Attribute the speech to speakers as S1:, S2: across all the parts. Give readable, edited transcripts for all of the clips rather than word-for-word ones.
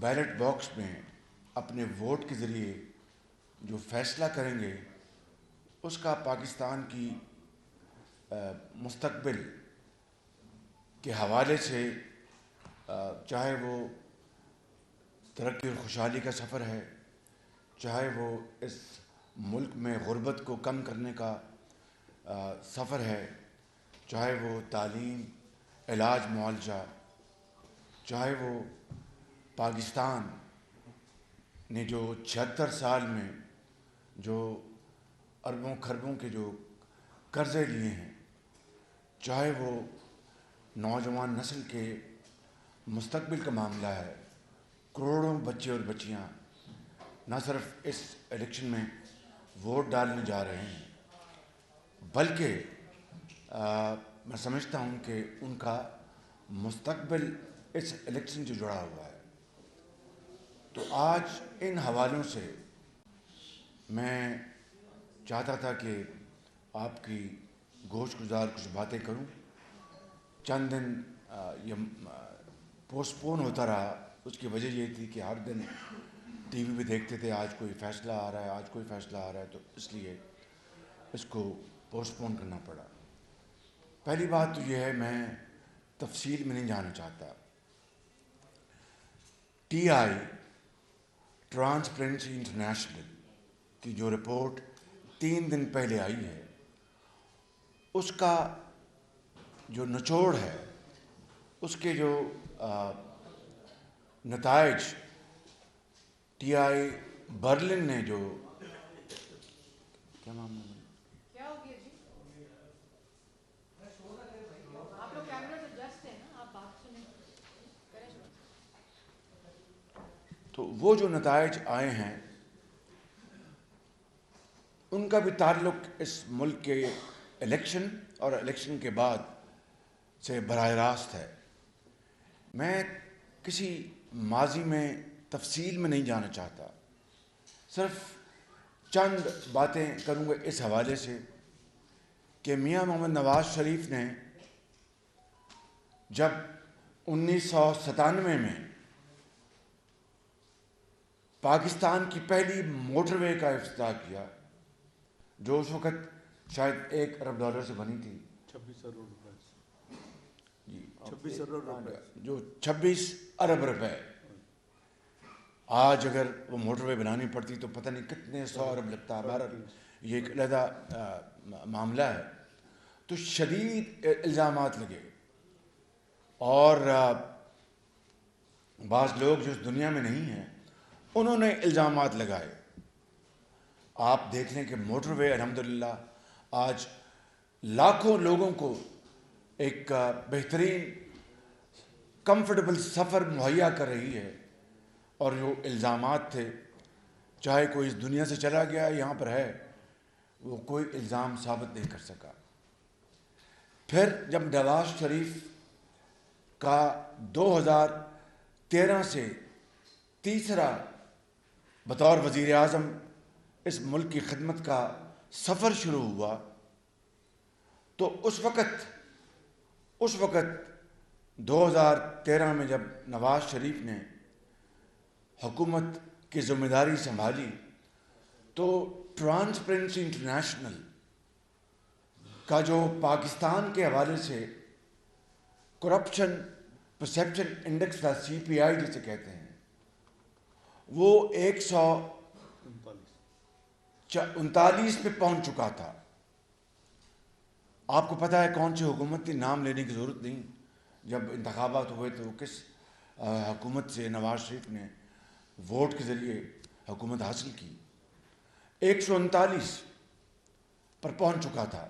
S1: Ballot box میں اپنے vote کے ذریعے جو فیصلہ کریں گے اس کا پاکستان کی مستقبل کے حوالے سے چاہے وہ ترقی اور خوشحالی کا سفر ہے، چاہے وہ اس ملک میں غربت کو کم کرنے کا سفر ہے، چاہے وہ تعلیم، علاج، معالجہ، چاہے وہ پاکستان نے جو 76 سال میں جو اربوں کھربوں کے جو قرضے لیے ہیں، چاہے وہ نوجوان نسل کے مستقبل کا معاملہ ہے، کروڑوں بچے اور بچیاں نہ صرف اس الیکشن میں ووٹ ڈالنے جا رہے ہیں بلکہ میں سمجھتا ہوں کہ ان کا مستقبل اس الیکشن سے جڑا ہوا ہے۔ تو آج ان حوالوں سے میں چاہتا تھا کہ آپ کی گوش گزار کچھ باتیں کروں۔ چند دن یہ پوسٹ پون ہوتا رہا، اس کی وجہ یہ تھی کہ ہر دن ٹی وی پہ دیکھتے تھے آج کوئی فیصلہ آ رہا ہے، آج کوئی فیصلہ آ رہا ہے، تو اس لیے اس کو پوسٹ پون کرنا پڑا۔ پہلی بات تو یہ ہے، میں تفصیل میں نہیں جانا چاہتا۔ ٹی آئی ٹرانسپیرنسی انٹرنیشنل کی جو رپورٹ 3 دن پہلے آئی ہے، اس کا جو نچوڑ ہے، اس کے جو نتائج ٹی آئی برلن نے جو کیا معاملہ ہے؟
S2: کیا ہو گیا جی؟ آپ لوگ کیمرہ سے جسٹ ہیں نا، آپ بات سنیں کریں۔
S1: تو وہ جو نتائج آئے ہیں ان کا بھی تعلق اس ملک کے الیکشن اور الیکشن کے بعد سے براہ راست ہے۔ میں کسی ماضی میں تفصیل میں نہیں جانا چاہتا، صرف چند باتیں کروں گا اس حوالے سے کہ میاں محمد نواز شریف نے جب 1997 میں پاکستان کی پہلی موٹر وے کا افتتاح کیا، جو اس وقت شاید $1 ارب سے بنی تھی،
S3: 26 ارب روپے،
S1: جی
S3: 26 ارب روپے،
S1: جو 26 ارب روپے، آج اگر وہ موٹر وے بنانی پڑتی تو پتہ نہیں کتنے 100 ارب لگتا۔ بہرحال یہ ایک علیحدہ معاملہ ہے۔ تو شدید الزامات لگے اور بعض لوگ جو اس دنیا میں نہیں ہیں انہوں نے الزامات لگائے۔ آپ دیکھ لیں کہ موٹر وے الحمدللہ آج لاکھوں لوگوں کو ایک بہترین کمفرٹیبل سفر مہیا کر رہی ہے، اور جو الزامات تھے، چاہے کوئی اس دنیا سے چلا گیا یہاں پر ہے، وہ کوئی الزام ثابت نہیں کر سکا۔ پھر جب نواز شریف کا 2013 سے تیسرا بطور وزیر اعظم اس ملک کی خدمت کا سفر شروع ہوا، تو اس وقت 2013 میں جب نواز شریف نے حکومت کی ذمہ داری سنبھالی تو ٹرانسپیرنسی انٹرنیشنل کا جو پاکستان کے حوالے سے کرپشن پرسیپشن انڈیکس تھا، CPI جسے کہتے ہیں، وہ 139 پہ پہنچ چکا تھا۔ آپ کو پتہ ہے کون سی حکومت تھی، نام لینے کی ضرورت نہیں۔ جب انتخابات ہوئے تو کس حکومت سے نواز شریف نے ووٹ کے ذریعے حکومت حاصل کی، 139 پر پہنچ چکا تھا۔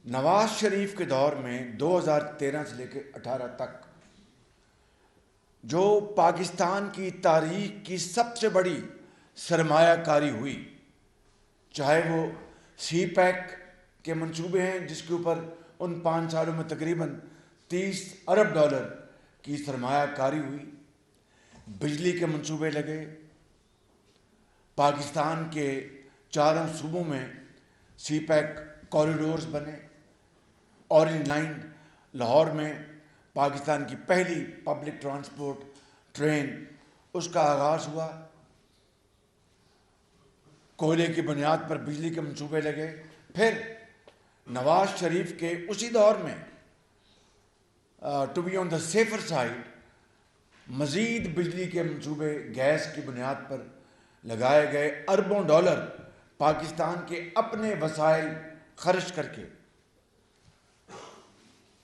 S1: نواز شریف کے دور میں 2013 سے لے کے 18 تک جو پاکستان کی تاریخ کی سب سے بڑی سرمایہ کاری ہوئی، چاہے وہ CPEC کے منصوبے ہیں جس کے اوپر ان 5 سالوں میں تقریباً $30 ارب کی سرمایہ کاری ہوئی، بجلی کے منصوبے لگے، پاکستان کے 4 صوبوں میں CPEC کوریڈورز بنے، اورنج لائن لاہور میں پاکستان کی پہلی پبلک ٹرین، اس کا آغاز ہوا، کوئلے کی بنیاد پر بجلی کے منصوبے لگے، پھر نواز شریف کے اسی دور میں to be on the safer side مزید بجلی کے منصوبے گیس کی بنیاد پر لگائے گئے، اربوں ڈالر پاکستان کے اپنے وسائل خرچ کر کے۔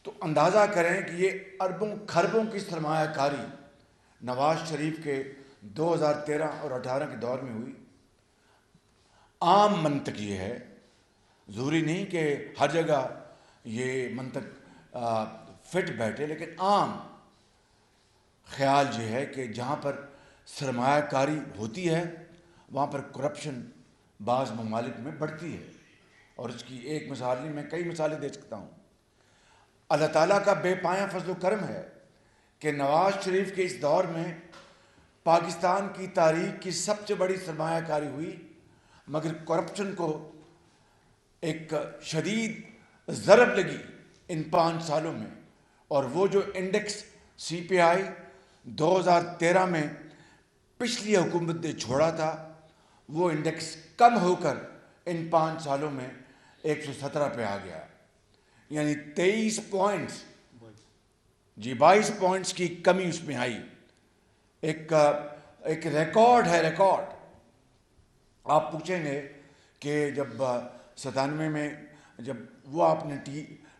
S1: تو اندازہ کریں کہ یہ اربوں کھربوں کی سرمایہ کاری نواز شریف کے 2013 اور 18 کے دور میں ہوئی۔ عام منطق یہ ہے، ضروری نہیں کہ ہر جگہ یہ منطق فٹ بیٹھے، لیکن عام خیال یہ ہے کہ جہاں پر سرمایہ کاری ہوتی ہے وہاں پر کرپشن بعض ممالک میں بڑھتی ہے، اور اس کی ایک مثال نہیں، میں کئی مثالیں دے سکتا ہوں۔ اللہ تعالیٰ کا بے پایہ فضل و کرم ہے کہ نواز شریف کے اس دور میں پاکستان کی تاریخ کی سب سے بڑی سرمایہ کاری ہوئی، مگر کرپشن کو ایک شدید ضرب لگی ان 5 سالوں میں، اور وہ جو انڈیکس سی پی آئی 2013 میں پچھلی حکومت نے چھوڑا تھا، وہ انڈیکس کم ہو کر ان 5 سالوں میں 117 پہ آ گیا، یعنی 23 پوائنٹس، 22 پوائنٹس کی کمی اس میں آئی۔ ایک ریکارڈ ہے، ریکارڈ۔ آپ پوچھیں گے کہ جب 97 میں جب وہ آپ نے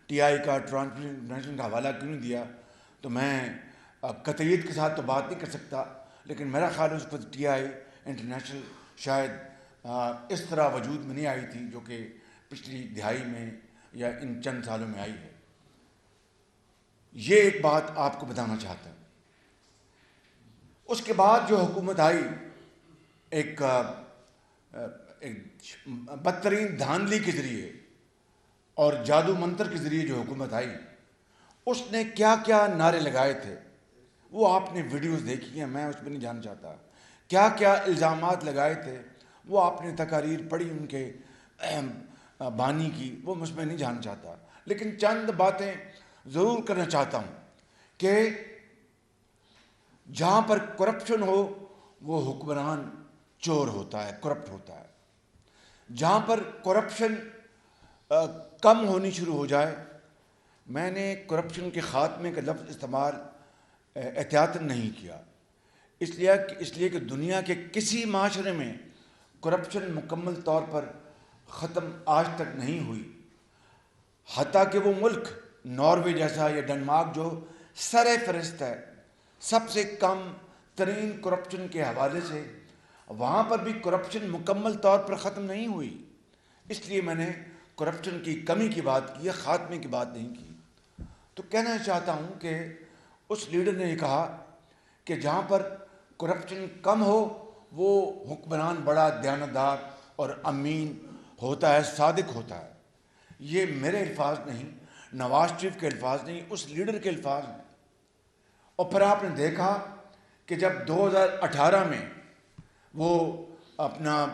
S1: ٹی آئی کا ٹرانسپیرنسی انٹرنیشنل کا حوالہ کیوں نہیں دیا، تو میں قطعیت کے ساتھ تو بات نہیں کر سکتا، لیکن میرا خیال ہے اس پر ٹی آئی انٹرنیشنل شاید اس طرح وجود میں نہیں آئی تھی جو کہ پچھلی دہائی میں یا ان چند سالوں میں آئی ہے۔ یہ ایک بات آپ کو بتانا چاہتا ہوں۔ اس کے بعد جو حکومت آئی، ایک بدترین دھاندلی کے ذریعے اور جادو منتر کے ذریعے جو حکومت آئی، اس نے کیا کیا نعرے لگائے تھے وہ آپ نے ویڈیوز دیکھی ہیں، میں اس پہ نہیں جانا چاہتا۔ کیا کیا الزامات لگائے تھے وہ آپ نے تقاریر پڑھی ان کے بانی کی، وہ مجھ میں نہیں جانا چاہتا، لیکن چند باتیں ضرور کرنا چاہتا ہوں کہ جہاں پر کرپشن ہو وہ حکمران چور ہوتا ہے، کرپٹ ہوتا ہے۔ جہاں پر کرپشن کم ہونی شروع ہو جائے، میں نے کرپشن کے خاتمے کا لفظ استعمال احتیاطاً نہیں کیا، اس لیے کہ دنیا کے کسی معاشرے میں کرپشن مکمل طور پر ختم آج تک نہیں ہوئی، حتیٰ کہ وہ ملک ناروے جیسا یا ڈنمارک جو سر فہرست ہے سب سے کم ترین کرپشن کے حوالے سے، وہاں پر بھی کرپشن مکمل طور پر ختم نہیں ہوئی۔ اس لیے میں نے کرپشن کی کمی کی بات کی ہے، خاتمے کی بات نہیں کی۔ تو کہنا چاہتا ہوں کہ اس لیڈر نے یہ کہا کہ جہاں پر کرپشن کم ہو وہ حکمران بڑا دیانتدار اور امین ہوتا ہے، صادق ہوتا ہے۔ یہ میرے الفاظ نہیں، نواز شریف کے الفاظ نہیں، اس لیڈر کے الفاظ ہیں۔ اور پھر آپ نے دیکھا کہ جب 2018 میں وہ اپنا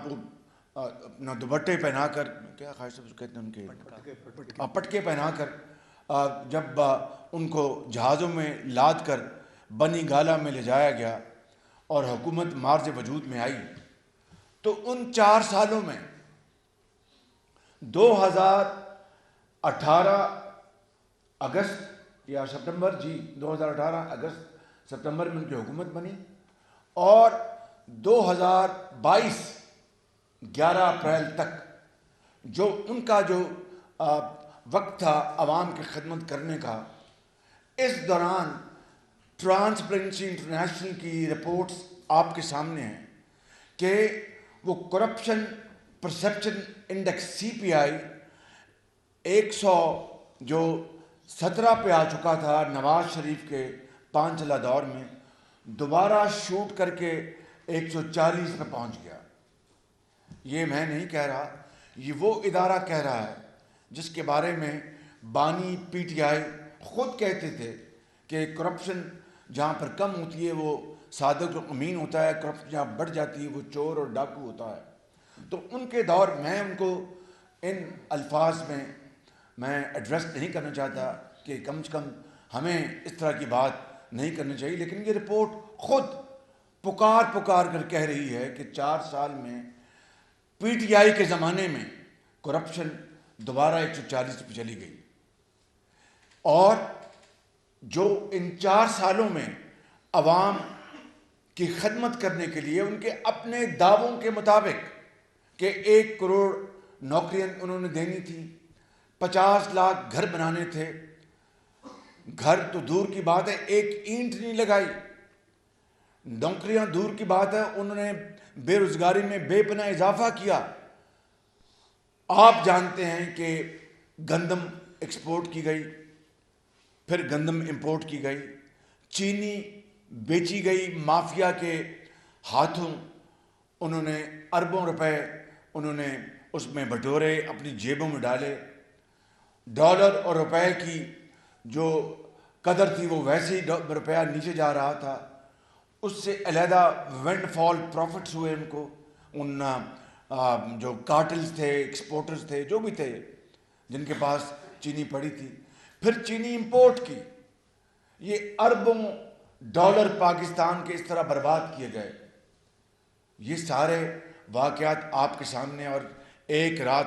S1: دوپٹے پہنا کر، کیا خواہش سے کہتے ہیں ان کے، پٹکے پہنا کر جب ان کو جہازوں میں لاد کر بنی گالا میں لے جایا گیا اور حکومت مارز وجود میں آئی، تو ان 4 سالوں میں 2018 اگست یا سپتمبر 2018 اگست سپتمبر میں ان کی حکومت بنی، اور 2022 11 اپریل تک جو ان کا جو وقت تھا عوام کی خدمت کرنے کا، اس دوران ٹرانسپیرنسی انٹرنیشنل کی رپورٹس آپ کے سامنے ہیں کہ وہ کرپشن پرسیپشن انڈیکس سی پی آئی 100 جو 17 پہ آ چکا تھا نواز شریف کے 5 سالہ دور میں، دوبارہ شوٹ کر کے 140 پہ پہنچ گیا۔ یہ میں نہیں کہہ رہا، یہ وہ ادارہ کہہ رہا ہے جس کے بارے میں بانی پی ٹی آئی خود کہتے تھے کہ کرپشن جہاں پر کم ہوتی ہے وہ صادق و امین ہوتا ہے، کرپشن جہاں بڑھ جاتی ہے وہ چور اور ڈاکو ہوتا ہے۔ تو ان کے دور میں ان کو ان الفاظ میں ایڈریس نہیں کرنا چاہتا کہ کم سے کم ہمیں اس طرح کی بات نہیں کرنی چاہیے، لیکن یہ رپورٹ خود پکار کر کہہ رہی ہے کہ 4 سال میں پی ٹی آئی کے زمانے میں کرپشن دوبارہ 140 پہ چلی گئی، اور جو ان 4 سالوں میں عوام کی خدمت کرنے کے لیے ان کے اپنے دعووں کے مطابق کہ 1 کروڑ نوکریاں انہوں نے دینی تھی، 50 لاکھ گھر بنانے تھے، گھر تو دور کی بات ہے، ایک اینٹ نہیں لگائی، نوکریاں دور کی بات ہے، انہوں نے بے روزگاری میں بے پناہ اضافہ کیا۔ آپ جانتے ہیں کہ گندم ایکسپورٹ کی گئی، پھر گندم امپورٹ کی گئی، چینی بیچی گئی مافیا کے ہاتھوں، انہوں نے اربوں روپے انہوں نے اس میں بٹورے، اپنی جیبوں میں ڈالے، ڈالر اور روپے کی جو قدر تھی وہ ویسے ہی روپیہ نیچے جا رہا تھا، اس سے علیحدہ ونڈ فال پروفٹس ہوئے ان کو، ان جو کارٹلز تھے، ایکسپورٹرز تھے، جو بھی تھے جن کے پاس چینی پڑی تھی، پھر چینی امپورٹ کی، یہ اربوں ڈالر پاکستان کے اس طرح برباد کیے گئے۔ یہ سارے واقعات آپ کے سامنے، اور ایک رات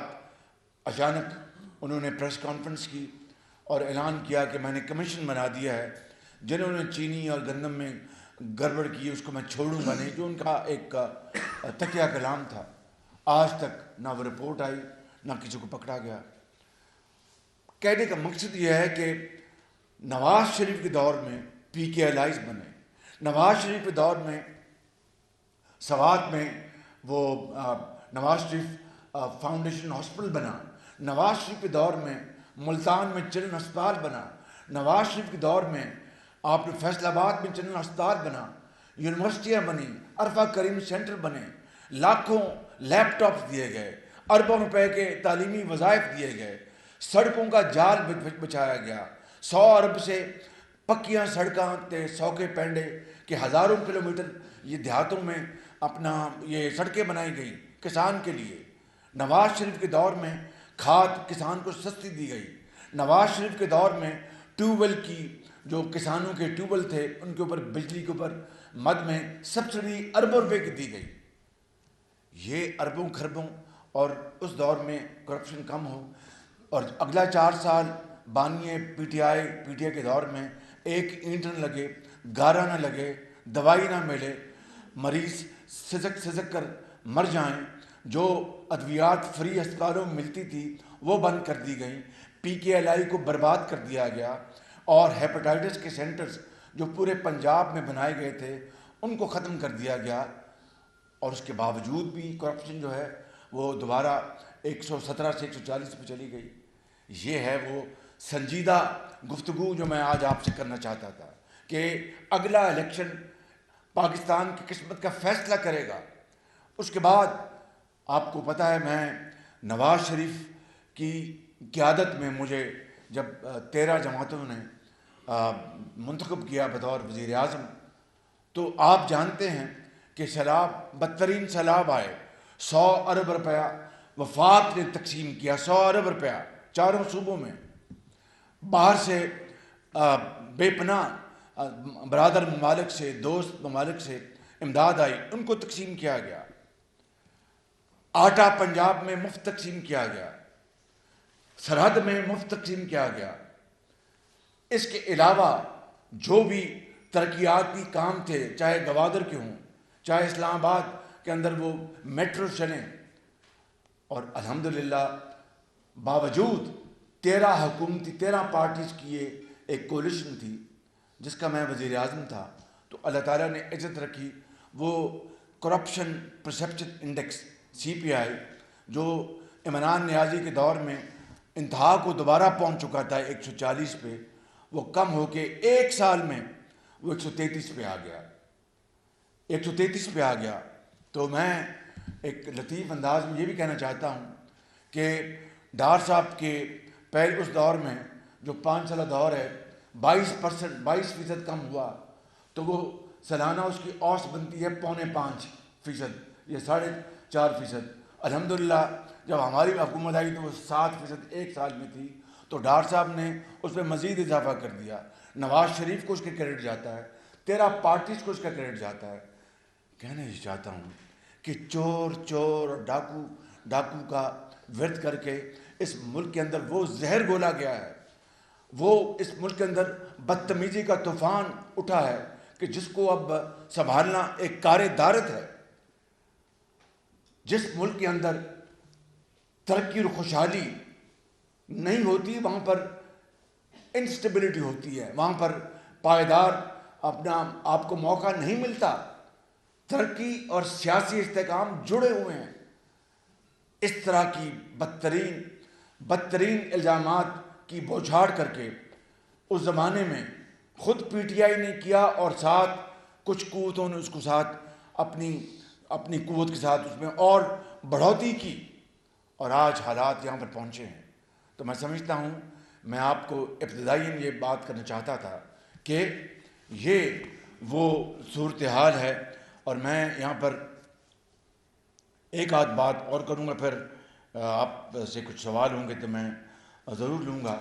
S1: اچانک انہوں نے پریس کانفرنس کی اور اعلان کیا کہ میں نے کمیشن بنا دیا ہے، جنہوں نے چینی اور گندم میں گڑبڑ کی اس کو میں چھوڑوں گا نہیں، جو ان کا ایک تکیہ کلام تھا۔ آج تک نہ وہ رپورٹ آئی، نہ کسی کو پکڑا گیا۔ کہنے کا مقصد یہ ہے کہ نواز شریف کے دور میں پی کے الائز بنے، نواز شریف کے دور میں سوات میں وہ نواز شریف فاؤنڈیشن ہاسپٹل بنا، نواز شریف کے دور میں ملتان میں چلڈرن ہسپتال بنا، نواز شریف کے دور میں آپ نے فیصل آباد میں چلڈرن ہسپتال بنا، یونیورسٹیاں بنی، عرفہ کریم سینٹر بنے، لاکھوں لیپ ٹاپس دیے گئے، اربوں روپے کے تعلیمی وظائف دیے گئے، سڑکوں کا جال بچھایا گیا، 100 ارب سے پکیاں سڑکاں تے 100 کے پینڈے کہ ہزاروں کلومیٹر یہ دیہاتوں میں اپنا یہ سڑکیں بنائی گئی کسان کے لیے۔ نواز شریف کے دور میں کھاد کسان کو سستی دی گئی، نواز شریف کے دور میں ٹیوب ویل کی جو کسانوں کے ٹیوب ویل تھے ان کے اوپر بجلی کے اوپر مد میں سبسڈی اربوں روپے کی دی گئی۔ یہ اربوں خربوں، اور اس دور میں کرپشن کم ہو، اور اگلا 4 سال بانیے پی ٹی آئی کے دور میں ایک اینٹ نہ لگے، گارا نہ لگے، دوائی نہ ملے، مریض سزک کر مر جائیں، جو ادویات فری ہسپتالوں میں ملتی تھی وہ بند کر دی گئیں، پی کے ایل آئی کو برباد کر دیا گیا، اور ہیپاٹائٹس کے سینٹرز جو پورے پنجاب میں بنائے گئے تھے ان کو ختم کر دیا گیا، اور اس کے باوجود بھی کرپشن جو ہے وہ دوبارہ 117 سے 140 پہ چلی گئی۔ یہ ہے وہ سنجیدہ گفتگو جو میں آج آپ سے کرنا چاہتا تھا کہ اگلا الیکشن پاکستان کی قسمت کا فیصلہ کرے گا۔ اس کے بعد آپ کو پتہ ہے، میں نواز شریف کی قیادت میں مجھے جب 13 جماعتوں نے منتخب کیا بطور وزیر اعظم، تو آپ جانتے ہیں کہ سیلاب، بدترین سیلاب آئے، 100 ارب روپیہ وفاق نے تقسیم کیا، 100 ارب روپیہ چاروں صوبوں میں، باہر سے بے پناہ برادر ممالک سے، دوست ممالک سے امداد آئی، ان کو تقسیم کیا گیا، آٹا پنجاب میں مفت تقسیم کیا گیا، سرحد میں مفت تقسیم کیا گیا۔ اس کے علاوہ جو بھی ترقیاتی کام تھے، چاہے گوادر کے ہوں، چاہے اسلام آباد کے اندر وہ میٹرو چلیں، اور الحمدللہ باوجود 13 پارٹیز کی یہ ایک کولیشن تھی جس کا میں وزیر اعظم تھا، تو اللہ تعالیٰ نے عزت رکھی۔ وہ کرپشن پرسیپشن انڈیکس CPI جو عمران نیازی کے دور میں انتہا کو دوبارہ پہنچ چکا تھا 140 پہ، وہ کم ہو کے ایک سال میں وہ 133 پہ آ گیا، 133 پہ آ گیا۔ تو میں ایک لطیف انداز میں یہ بھی کہنا چاہتا ہوں کہ ڈار صاحب کے پہلے اس دور میں جو 5 سالہ دور ہے 22% کم ہوا، تو وہ سالانہ اس کی اوسط بنتی ہے 4.5%، یہ 4.5%۔ الحمدللہ جب ہماری حکومت آئی تو وہ 7% ایک سال میں تھی، تو ڈار صاحب نے اس میں مزید اضافہ کر دیا، نواز شریف کو اس کے کریڈٹ جاتا ہے، 13 پارٹیز کو اس کا کریڈٹ جاتا ہے۔ کہنا یہ چاہتا ہوں کہ چور چور اور ڈاکو کا ورد کر کے اس ملک کے اندر وہ زہر گھولا گیا ہے، وہ اس ملک کے اندر بدتمیزی کا طوفان اٹھا ہے کہ جس کو اب سنبھالنا ایک کار دارت ہے۔ جس ملک کے اندر ترقی اور خوشحالی نہیں ہوتی وہاں پر انسٹیبلٹی ہوتی ہے، وہاں پر پائیدار اپنا آپ کو موقع نہیں ملتا۔ ترقی اور سیاسی استحکام جڑے ہوئے ہیں۔ اس طرح کی بدترین الزامات کی بوچھاڑ کر کے اس زمانے میں خود پی ٹی آئی نے کیا، اور ساتھ کچھ قوتوں نے اس کو ساتھ اپنی قوت کے ساتھ اس میں اور بڑھوتری کی، اور آج حالات یہاں پر پہنچے ہیں۔ تو میں سمجھتا ہوں، میں آپ کو ابتدائیاً یہ بات کرنا چاہتا تھا کہ یہ وہ صورتحال ہے، اور میں یہاں پر ایک آدھ بات اور کروں گا، پھر آپ سے کچھ سوال ہوں گے تو میں ضرور لوں گا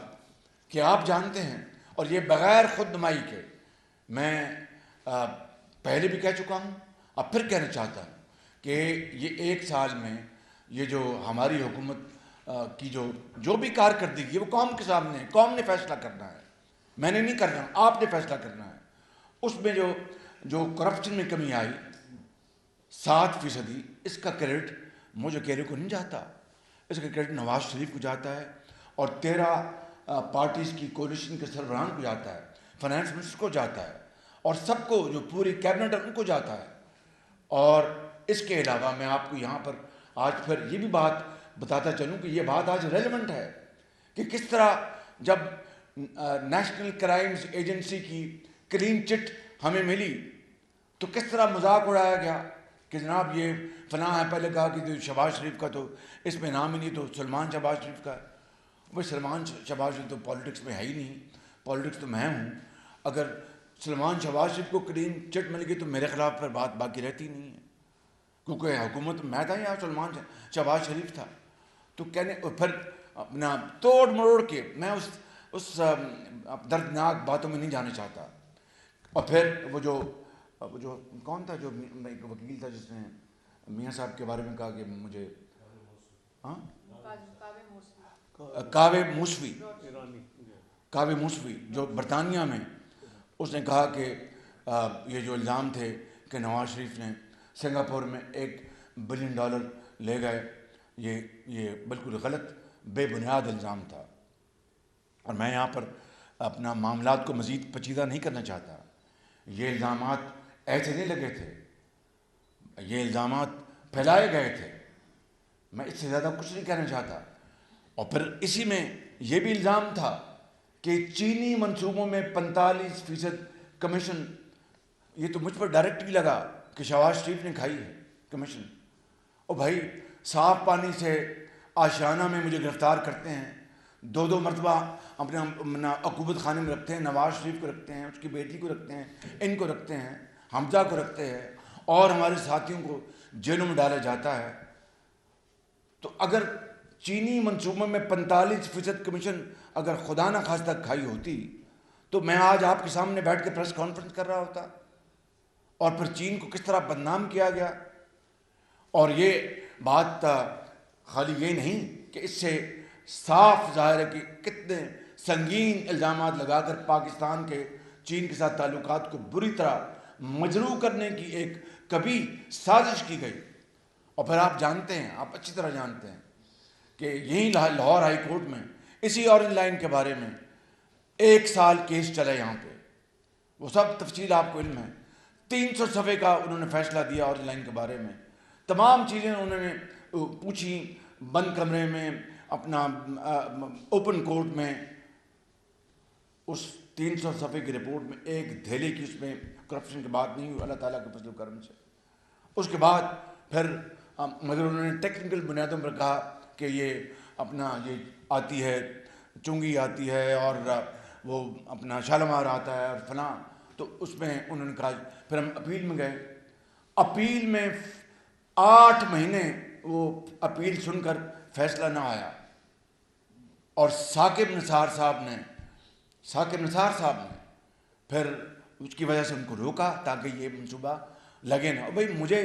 S1: کہ آپ جانتے ہیں، اور یہ بغیر خود نمائی کے میں پہلے بھی کہہ چکا ہوں، اب پھر کہنا چاہتا ہوں کہ یہ ایک سال میں یہ جو ہماری حکومت کی جو بھی کارکردگی ہے وہ قوم کے سامنے ہے، قوم نے فیصلہ کرنا ہے، میں نے نہیں کرنا، آپ نے فیصلہ کرنا ہے۔ اس میں جو کرپشن میں کمی آئی 7%، اس کا کریڈٹ مجھے اکیلے کو نہیں جاتا، اس کا کریڈٹ نواز شریف کو جاتا ہے، اور 13 پارٹیز کی کولیشن کے سربراہان کو جاتا ہے، فائنانس منسٹر کو جاتا ہے، اور سب کو جو پوری کیبنٹ ہے ان کو جاتا ہے۔ اور اس کے علاوہ میں آپ کو یہاں پر آج پھر یہ بھی بات بتاتا چلوں کہ یہ بات آج ریلیونٹ ہے کہ کس طرح جب نیشنل کرائمز ایجنسی کی کلین چٹ ہمیں ملی تو کس طرح مذاق اڑایا گیا کہ جناب یہ فلاں ہے، پہلے کہا کہ شہباز شریف کا تو اس میں نام ہی نہیں، تو سلمان شہباز شریف کا ہے۔ بھائی سلمان شہباز شریف تو پالیٹکس میں ہے ہی نہیں، پالیٹکس تو میں ہوں۔ اگر سلمان شہباز شریف کو کلین چٹ مل گئی تو میرے خلاف پر بات باقی رہتی نہیں ہے، کیونکہ حکومت میں تھا یا سلمان شہباز شریف تھا۔ تو کہنے پھر اپنا توڑ مروڑ کے میں اس دردناک باتوں میں نہیں جانا چاہتا۔ اور پھر وہ جو کون تھا، جو ایک وکیل تھا جس نے میاں صاحب کے بارے میں کہا کہ مجھے کاوے موسوی جو برطانیہ میں، اس نے کہا کہ یہ جو الزام تھے کہ نواز شریف نے سنگاپور میں $1 بلین لے گئے، یہ بالکل غلط بے بنیاد الزام تھا۔ اور میں یہاں پر اپنا معاملات کو مزید پیچیدہ نہیں کرنا چاہتا، یہ الزامات ایسے نہیں لگے تھے، یہ الزامات پھیلائے گئے تھے، میں اس سے زیادہ کچھ نہیں کہنا چاہتا۔ اور پھر اسی میں یہ بھی الزام تھا کہ چینی منصوبوں میں 45% کمیشن، یہ تو مجھ پر ڈائریکٹلی لگا کہ شہباز شریف نے کھائی ہے کمیشن۔ اور بھائی صاف پانی سے آشیانہ میں مجھے گرفتار کرتے ہیں، 2 مرتبہ اپنے عقوبت خانے میں رکھتے ہیں، نواز شریف کو رکھتے ہیں، اس کی بیٹی کو رکھتے ہیں، ان کو رکھتے ہیں، حمزہ کو رکھتے ہیں، اور ہمارے ساتھیوں کو جیلوں میں ڈالا جاتا ہے۔ تو اگر چینی منصوبوں میں 45% کمیشن اگر خدا نہ خواستہ کھائی ہوتی تو میں آج آپ کے سامنے بیٹھ کے پریس کانفرنس کر رہا ہوتا۔ اور پھر چین کو کس طرح بدنام کیا گیا۔ اور یہ بات خالی یہ نہیں کہ اس سے صاف ظاہر ہے کہ کتنے سنگین الزامات لگا کر پاکستان کے چین کے ساتھ تعلقات کو بری طرح مجروح کرنے کی ایک کبھی سازش کی گئی۔ اور پھر آپ جانتے ہیں، آپ اچھی طرح جانتے ہیں کہ یہی لاہور ہائی کورٹ میں اسی اورنج لائن کے بارے میں 1 سال کیس چلا یہاں پہ، وہ سب تفصیل آپ کو علم ہے۔ 300 صفحے کا انہوں نے فیصلہ دیا اورنج لائن کے بارے میں، تمام چیزیں انہوں نے پوچھی بند کمرے میں، اپنا اوپن کورٹ میں۔ اس 300 صفحے کی رپورٹ میں ایک دھیلے کی اس میں کرپشن کی بات نہیں ہوئی، اللہ تعالیٰ کے فضل و کرم سے۔ اس کے بعد پھر مگر انہوں نے ٹیکنیکل بنیادوں پر کہا کہ یہ آتی ہے چنگی آتی ہے، اور وہ اپنا شالمار آتا ہے اور فلاں، تو اس میں انہوں نے کہا۔ پھر ہم اپیل میں گئے، اپیل میں 8 مہینے وہ اپیل سن کر فیصلہ نہ آیا۔ اور ثاقب نثار صاحب نے پھر اس کی وجہ سے ان کو روکا تاکہ یہ منصوبہ لگے نہ. بھائی مجھے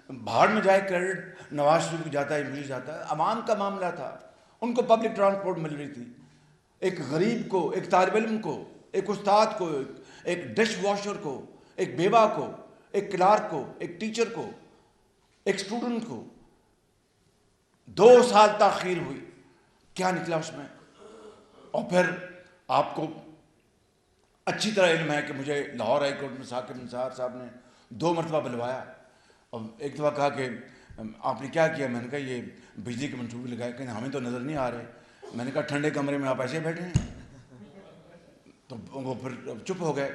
S1: بھاڑ میں جائے کریڈٹ نواز شریف کو جاتا ہے, مجھے جاتا ہے. عوام کا معاملہ تھا, ان کو پبلک ٹرانسپورٹ مل رہی تھی. ایک غریب کو, ایک طالب علم کو, ایک استاد کو, ایک ڈش واشر کو, ایک بیوہ کو, ایک کلارک کو, ایک ٹیچر کو, ایک اسٹوڈنٹ کو 2 سال تاخیر ہوئی. کیا نکلا اس میں؟ اور پھر آپ کو اچھی طرح علم ہے کہ مجھے لاہور ہائی کورٹ میں ثاقب نثار صاحب نے 2 مرتبہ بلوایا, اور ایک دفعہ کہا کہ آپ نے کیا کیا؟ میں نے کہا یہ بجلی کے منصوبے لگائے. کہ ہمیں تو نظر نہیں آ رہے. میں نے کہا ٹھنڈے کمرے میں آپ ایسے بیٹھے ہیں. تو وہ پھر چپ ہو گئے.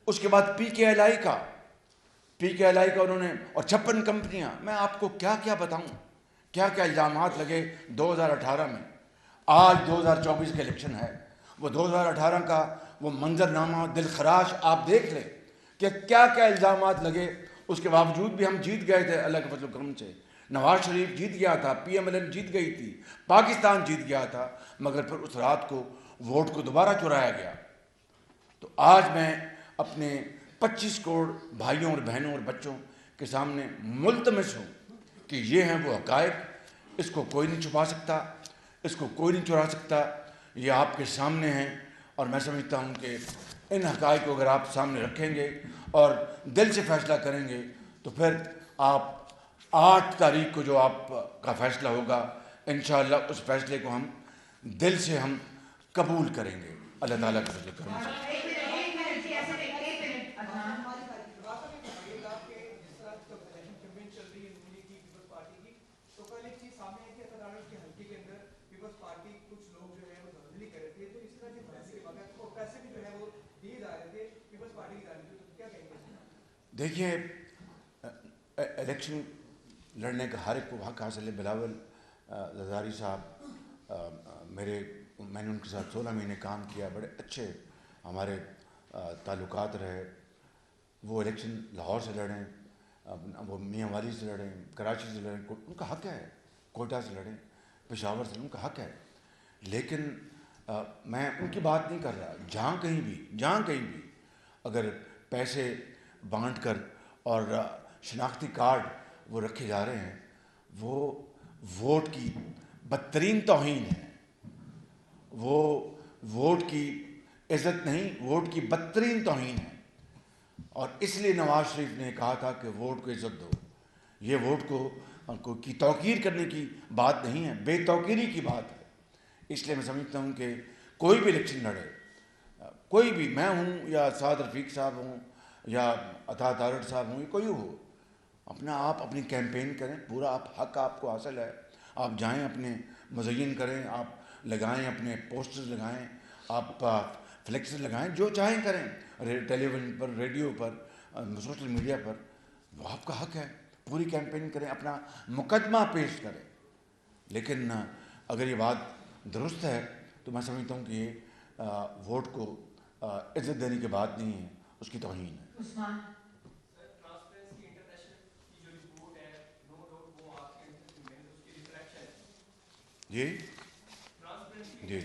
S1: اس کے بعد پی کے ایل آئی کا انہوں نے, اور 56 کمپنیاں. میں آپ کو کیا کیا بتاؤں, کیا کیا الزامات لگے 2018 میں. آج 2024 کا الیکشن ہے. وہ 2018 کا وہ منظرنامہ دلخراش آپ دیکھ لیں کہ کیا کیا الزامات لگے. اس کے باوجود بھی ہم جیت گئے تھے اللہ کے فضل و کرم سے. نواز شریف جیت گیا تھا, پی ایم ایل این جیت گئی تھی, پاکستان جیت گیا تھا, مگر پھر اس رات کو ووٹ کو دوبارہ چرایا گیا. تو آج میں اپنے 25 کروڑ بھائیوں اور بہنوں اور بچوں کے سامنے ملتمس ہوں کہ یہ ہیں وہ حقائق. اس کو کوئی نہیں چھپا سکتا, اس کو کوئی نہیں چرا سکتا. یہ آپ کے سامنے ہیں, اور میں سمجھتا ہوں کہ ان حقائق کو اگر آپ سامنے رکھیں گے اور دل سے فیصلہ کریں گے تو پھر آپ 8 تاریخ کو جو آپ کا فیصلہ ہوگا انشاءاللہ اس فیصلے کو ہم دل سے ہم قبول کریں گے اللہ تعالیٰ کے فضل و کرم سے. دیکھیے, الیکشن لڑنے کا ہر ایک کو حق حاصل ہے. بلاول زرداری صاحب میں نے ان کے ساتھ 16 مہینے کام کیا, بڑے اچھے ہمارے تعلقات رہے. وہ الیکشن لاہور سے لڑیں, وہ میاں والی سے لڑیں, کراچی سے لڑیں, ان کا حق ہے. کوئٹہ سے لڑیں, پشاور سے, ان کا حق ہے. لیکن میں ان کی بات نہیں کر رہا. جہاں کہیں بھی اگر پیسے بانٹ کر اور شناختی کارڈ وہ رکھے جا رہے ہیں, وہ ووٹ کی بدترین توہین ہے. وہ ووٹ کی عزت نہیں, ووٹ کی بدترین توہین ہے. اور اس لیے نواز شریف نے کہا تھا کہ ووٹ کو عزت دو. یہ ووٹ کو کی توقیر کرنے کی بات نہیں ہے, بے توقیری کی بات ہے. اس لیے میں سمجھتا ہوں کہ کوئی بھی الیکشن لڑے, کوئی بھی, میں ہوں یا سعد رفیق صاحب ہوں یا عطا تارڑ صاحب ہوں, یا کوئی ہو, آپ اپنی کیمپین کریں. پورا حق آپ کو حاصل ہے. آپ جائیں, اپنے مزین کریں, آپ لگائیں, اپنے پوسٹرز لگائیں, آپ فلیکسز لگائیں, جو چاہیں کریں, ٹیلی ویژن پر, ریڈیو پر, سوشل میڈیا پر. وہ آپ کا حق ہے. پوری کیمپین کریں, اپنا مقدمہ پیش کریں. لیکن اگر یہ بات درست ہے تو میں سمجھتا ہوں کہ یہ ووٹ کو عزت دینے کی بات نہیں ہے, اس کی توہین ہے. جی جی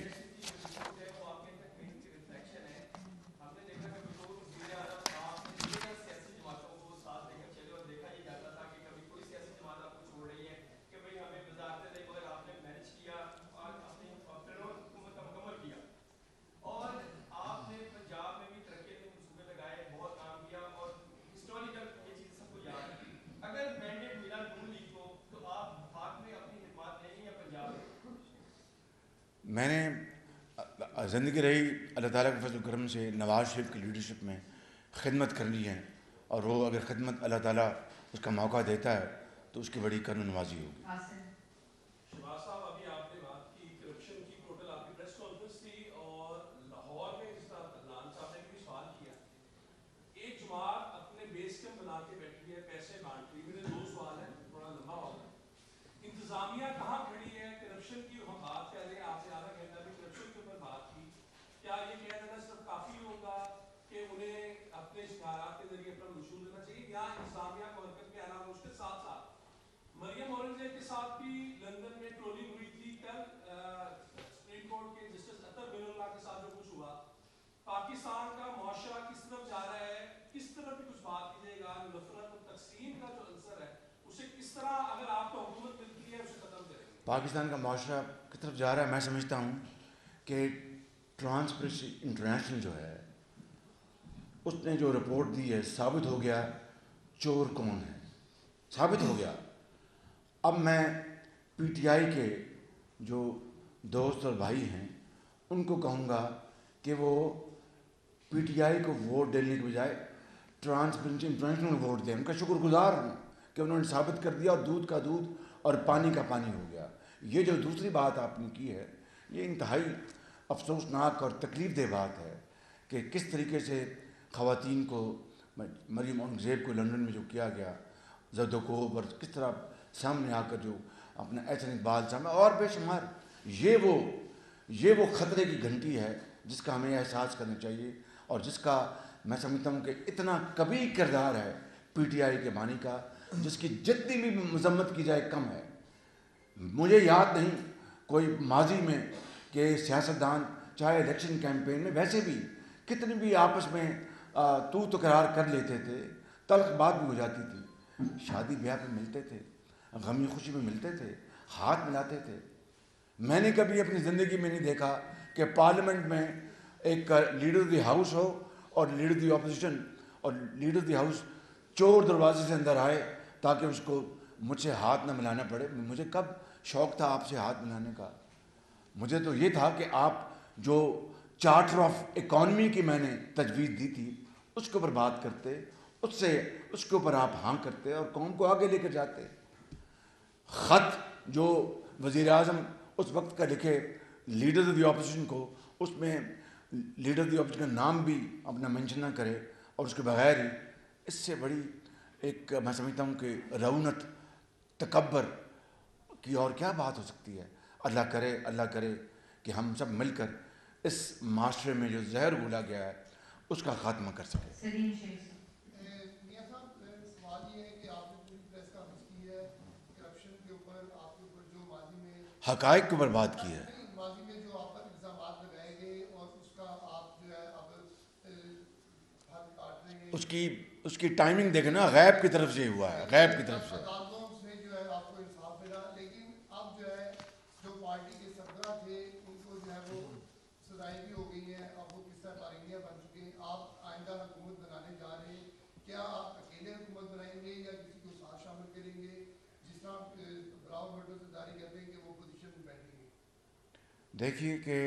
S1: میں نے زندگی رہی اللہ تعالیٰ کے فضل و کرم سے نواز شریف کی لیڈرشپ میں خدمت کرنی ہے, اور وہ اگر خدمت اللہ تعالیٰ اس کا موقع دیتا ہے تو اس کی بڑی کرم نوازی ہوگی.
S4: شہباز صاحب, ابھی آپ نے بات کی کرپشن کی, ٹوٹل آپ کی پریس کانفرنس تھی, اور لاہور میں جس طرح عدنان صاحب نے بھی سوال کیا, ایک جماعت اپنے بیس کیمپ بنا کے بیٹھی ہے, پیسے بانٹ رہی. میرے 2 سوال ہیں, تھوڑا لمبا ہوگا. انتظامیہ کہاں کھڑی ہے؟ کرپشن کی ہم بات کر رہے ہیں, آپ سے زیادہ کہنا بھی کرپشن کے اوپر بات کی. کیا یہ کہہ دینا صرف کافی ہوگا کہ انہیں اپنے اشتہارات کے ذریعے اپنا مشہور دینا چاہیے, یا انتظامیہ کو حرکت میں آنا؟ اس کے ساتھ ساتھ مریم اورنگزیب کے ساتھ بھی لندن میں ٹرولنگ ہوئی تھی. کل سپریم
S1: پاکستان کا معاشرہ کی طرف جا رہا ہے. میں سمجھتا ہوں کہ ٹرانسپیرنسی انٹرنیشنل جو ہے اس نے جو رپورٹ دی ہے ثابت ہو گیا چور کون ہے, ثابت ہو گیا. اب میں پی ٹی آئی کے جو دوست اور بھائی ہیں ان کو کہوں گا کہ وہ پی ٹی آئی کو ووٹ دینے کے بجائے ٹرانسپیرنسی انٹرنیشنل ووٹ دیں. ان کا شکر گزار ہوں کہ انہوں نے ثابت کر دیا اور دودھ کا دودھ اور پانی کا پانی ہو گیا. یہ جو دوسری بات آپ نے کی ہے یہ انتہائی افسوسناک اور تکلیف دہ بات ہے کہ کس طریقے سے خواتین کو, مریم اورنگزیب کو لندن میں جو کیا گیا زد و کوب, اور کس طرح سامنے آ کر جو اپنا ایتھنک بال سامنے اور بے شمار, یہ وہ خطرے کی گھنٹی ہے جس کا ہمیں احساس کرنا چاہیے اور جس کا میں سمجھتا ہوں کہ اتنا کبھی کردار ہے پی ٹی آئی کے بانی کا جس کی جتنی بھی مذمت کی جائے کم ہے. مجھے یاد نہیں کوئی ماضی میں کہ سیاستدان چاہے الیکشن کیمپین میں ویسے بھی کتنی بھی آپس میں تو تکرار کر لیتے تھے, تلخ بات بھی ہو جاتی تھی, شادی بیاہ میں ملتے تھے, غمی خوشی میں ملتے تھے, ہاتھ ملاتے تھے. میں نے کبھی اپنی زندگی میں نہیں دیکھا کہ پارلیمنٹ میں ایک لیڈر آف دی ہاؤس ہو اور لیڈر آف دی اپوزیشن اور لیڈر آف دی ہاؤس چور دروازے سے اندر آئے تاکہ اس کو مجھ سے ہاتھ نہ ملانا پڑے. مجھے کب شوق تھا آپ سے ہاتھ ملانے کا؟ مجھے تو یہ تھا کہ آپ جو چارٹر آف اکانومی کی میں نے تجویز دی تھی اس کے اوپر بات کرتے, اس کے اوپر آپ ہاں کرتے اور قوم کو آگے لے کر جاتے. خط جو وزیر اعظم اس وقت کا لکھے لیڈر آف دی اپوزیشن کو, اس میں لیڈر آف دی اپوزیشن کا نام بھی اپنا مینشن نہ کرے اور اس کے بغیر ہی, اس سے بڑی ایک میں سمجھتا ہوں کہ رعونت تکبر کی اور کیا بات ہو سکتی ہے. اللہ کرے کہ ہم سب مل کر اس معاشرے میں جو زہر گھولا گیا ہے اس کا خاتمہ کر سکیں.
S5: میاں صاحب سوال یہ ہے کہ آپ نے پوری پریس کانفرنس کی ہے کرپشن کے اوپر, آپ کے اوپر جو ماضی میں
S1: حقائق کے اوپر بات کی ہے,
S5: ماضی میں جو آپ پر الزامات لگائے گئے اور اس کا آپ جو ہے اب حد کاٹ رہے ہیں,
S1: اس کی ٹائمنگ دیکھیں نا, غیب کی طرف سے ہوا ہے, غیب کی طرف سے.
S5: عدالتوں سے جو ہے آپ کو انصاف ملا, لیکن اب جو ہے جو پارٹی کے سربراہ تھے ان کو جو ہے وہ سزائیں بھی ہو گئی ہیں, اب وہ کس طرح پارنگیاں بن چکے ہیں. آپ آئندہ حکومت بنانے جا رہے ہیں, کیا آپ اکیلے حکومت بنائیں گے یا کسی کو ساتھ شامل کریں گے؟ جس طرح براؤ بھٹو سے داری کرتے ہیں کہ وہ پوزیشن میں بیٹھیں گے.
S1: دیکھیے کہ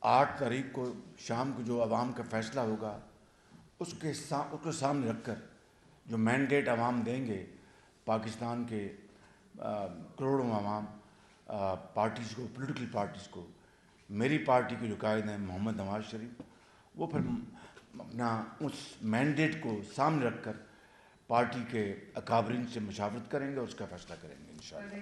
S1: 8 تاریخ کو شام کو جو عوام کا فیصلہ ہوگا اس کو سامنے رکھ کر جو مینڈیٹ عوام دیں گے پاکستان کے کروڑوں عوام پارٹیز کو, پولیٹیکل پارٹیز کو, میری پارٹی کے جو قائد ہیں محمد نواز شریف, وہ پھر اپنا اس مینڈیٹ کو سامنے رکھ کر پارٹی کے اکابرین سے مشاورت کریں گے اور اس کا فیصلہ کریں گے انشاءاللہ.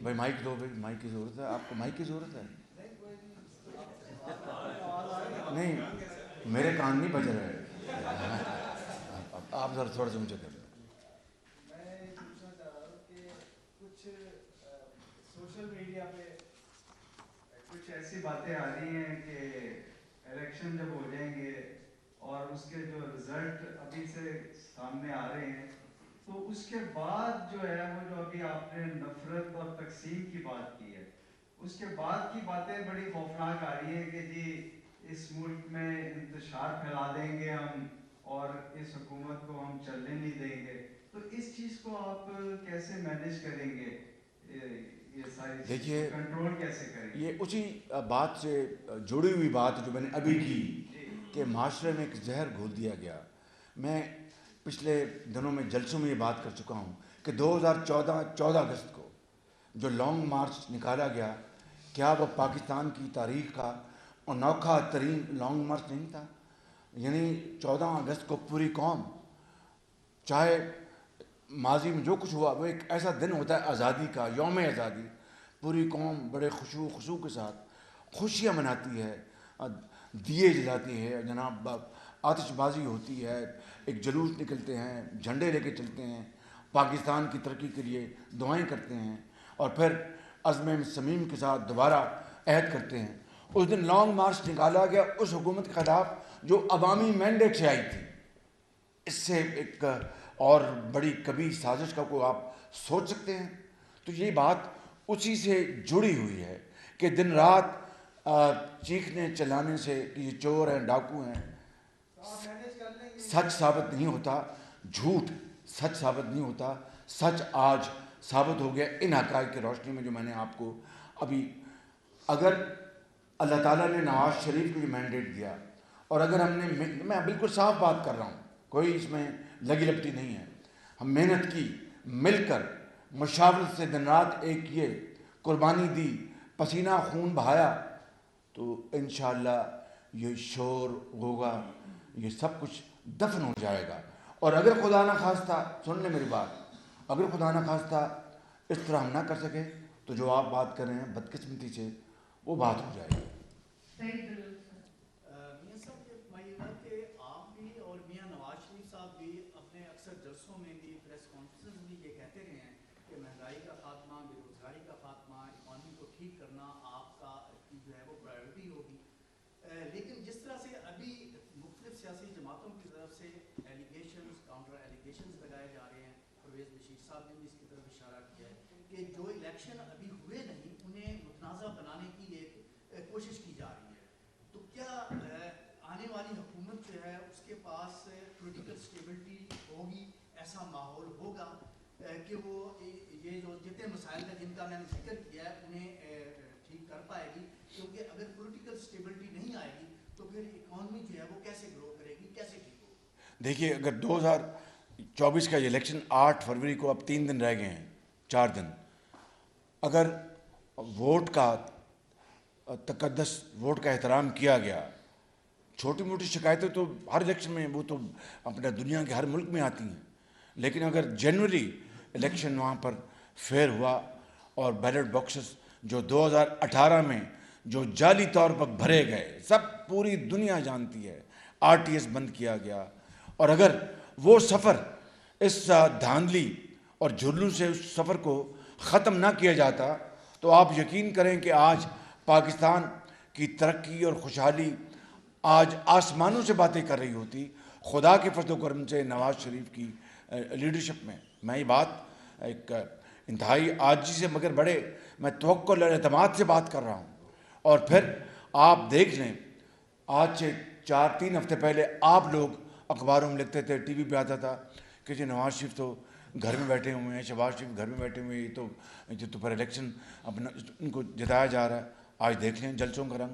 S1: بھائی مائک دو, بھائی مائک کی ضرورت ہے, آپ کو مائک کی ضرورت ہے؟ نہیں میرے کان نہیں بج رہے, آپ ذرا تھوڑا سا مجھے کر لیں.
S6: میں یہ پوچھنا چاہ رہا ہوں کہ کچھ سوشل میڈیا پہ کچھ ایسی باتیں آ رہی ہیں کہ الیکشن جب ہو جائیں گے اور اس کے جو رزلٹ ابھی سے سامنے آ رہے ہیں تو اس کے بعد جو ہے وہ جو ابھی آپ نے نفرت اور تقسیم کی بات کی ہے, اس کے بعد کی باتیں بڑی خوفناک آ رہی ہیں کہ جی اس ملک میں انتشار پھیلا دیں گے ہم اور اس حکومت کو ہم چلنے نہیں دیں گے. تو اس چیز کو آپ کیسے مینیج کریں گے, یہ ساری
S1: دیکھیے
S6: کنٹرول کیسے کریں گے؟
S1: یہ اسی بات سے جڑی ہوئی بات جو میں نے ابھی کی کہ معاشرے میں ایک زہر گھول دیا گیا. میں پچھلے دنوں میں جلسوں میں یہ بات کر چکا ہوں کہ 14 اگست کو جو لانگ مارچ نکالا گیا, کیا وہ پاکستان کی تاریخ کا انوکھا ترین لانگ مارچ نہیں تھا؟ یعنی 14 اگست کو پوری قوم, چاہے ماضی میں جو کچھ ہوا, وہ ایک ایسا دن ہوتا ہے آزادی کا, یوم آزادی, پوری قوم بڑے خشوع کے ساتھ خوشیاں مناتی ہے, دیے جلاتی ہے, جناب آتش بازی ہوتی ہے, ایک جلوس نکلتے ہیں, جھنڈے لے کے چلتے ہیں, پاکستان کی ترقی کے لیے دعائیں کرتے ہیں اور پھر عزم صمیم کے ساتھ دوبارہ عہد کرتے ہیں. اس دن لانگ مارچ نکالا گیا اس حکومت کے خلاف جو عوامی مینڈیٹ سے آئی تھی. اس سے ایک اور بڑی کبھی سازش کا کوئی آپ سوچ سکتے ہیں؟ تو یہ بات اسی سے جڑی ہوئی ہے کہ دن رات چیخنے چلانے سے کہ یہ چور ہیں ڈاکو ہیں سچ ثابت نہیں ہوتا، جھوٹ سچ ثابت نہیں ہوتا. سچ آج ثابت ہو گیا ان حقائق کی روشنی میں جو میں نے آپ کو ابھی. اگر اللہ تعالیٰ نے نواز شریف کو یہ مینڈیٹ دیا اور اگر ہم نے، میں بالکل صاف بات کر رہا ہوں، کوئی اس میں لگی لپٹی نہیں ہے، ہم محنت کی، مل کر مشاورت سے دن رات ایک کیے، قربانی دی، پسینہ خون بہایا، تو انشاءاللہ یہ شور ہوگا، یہ سب کچھ دفن ہو جائے گا. اور اگر خدا نہ خواستہ، سن لیں میری بات، اگر خدا نہ خواستہ اس طرح ہم نہ کر سکے تو جو آپ بات کر رہے ہیں بدقسمتی سے، وہ بات ہو جائے گی.
S7: میاں صاحب میں یہ بات کہ آپ بھی اور میاں نواز شریف صاحب بھی اپنے اکثر جلسوں میں بھی، پریس کانفرنس بھی یہ کہتے رہے ہیں کہ مہنگائی کا خاتمہ، بے روزگاری کا خاتمہ، اکانومی کو ٹھیک کرنا آپ کا جو ہے وہ پرائیورٹی ہوگی. لیکن جس طرح سے ابھی مختلف سیاسی جماعتوں کی طرف سے ایلیگیشنز، کاؤنٹر ایلیگیشنز لگائے جا رہے ہیں، پرویز بشیر صاحب نے بھی اس کی طرف اشارہ کیا ہے کہ جو الیکشن ابھی ہوئے نہیں انہیں متنازع بنانے کی ایک کوشش کی جا رہی ہے. تو کیا آنے والی حکومت جو ہے اس کے پاس پولیٹیکل اسٹیبلٹی ہوگی، ایسا ماحول ہوگا کہ وہ یہ جو جتنے مسائل ہیں جن کا میں نے ذکر کیا ہے انہیں ٹھیک کر پائے گی؟ کیونکہ اگر پولیٹیکل اسٹیبلٹی نہیں آئے گی تو پھر اکانومی جو ہے وہ کیسے گرو کرے گی، کیسے ٹھیک ہوگی؟
S1: دیکھیے، اگر 2024 کا یہ الیکشن 8 فروری کو اب 3 دن رہ گئے ہیں، 4 دن، اگر ووٹ کا تقدس، ووٹ کا احترام کیا گیا، چھوٹی موٹی شکایتیں تو ہر الیکشن میں، وہ تو اپنے دنیا کے ہر ملک میں آتی ہیں، لیکن اگر جنوری الیکشن وہاں پر فیئر ہوا اور بیلٹ باکسز جو 2018 میں جو جعلی طور پر بھرے گئے، سب پوری دنیا جانتی ہے، RTS بند کیا گیا، اور اگر وہ سفر اس دھاندلی اور جھرلو سے اس سفر کو ختم نہ کیا جاتا تو آپ یقین کریں کہ آج پاکستان کی ترقی اور خوشحالی آج آسمانوں سے باتیں کر رہی ہوتی، خدا کے فضل و کرم سے، نواز شریف کی لیڈرشپ میں. میں یہ بات ایک انتہائی عاجزی سے مگر بڑے میں توقع اور اعتماد سے بات کر رہا ہوں. اور پھر آپ دیکھ لیں، آج سے 3 ہفتے پہلے آپ لوگ اخباروں میں لکھتے تھے، ٹی وی پہ آتا تھا کہ جی نواز شریف تو گھر میں بیٹھے ہوئے ہیں، شہباز شریف گھر میں بیٹھے ہوئے ہیں، یہ تو پر الیکشن اپنا ان کو جتایا جا رہا ہے. آج دیکھ لیں جلسوں کا رنگ.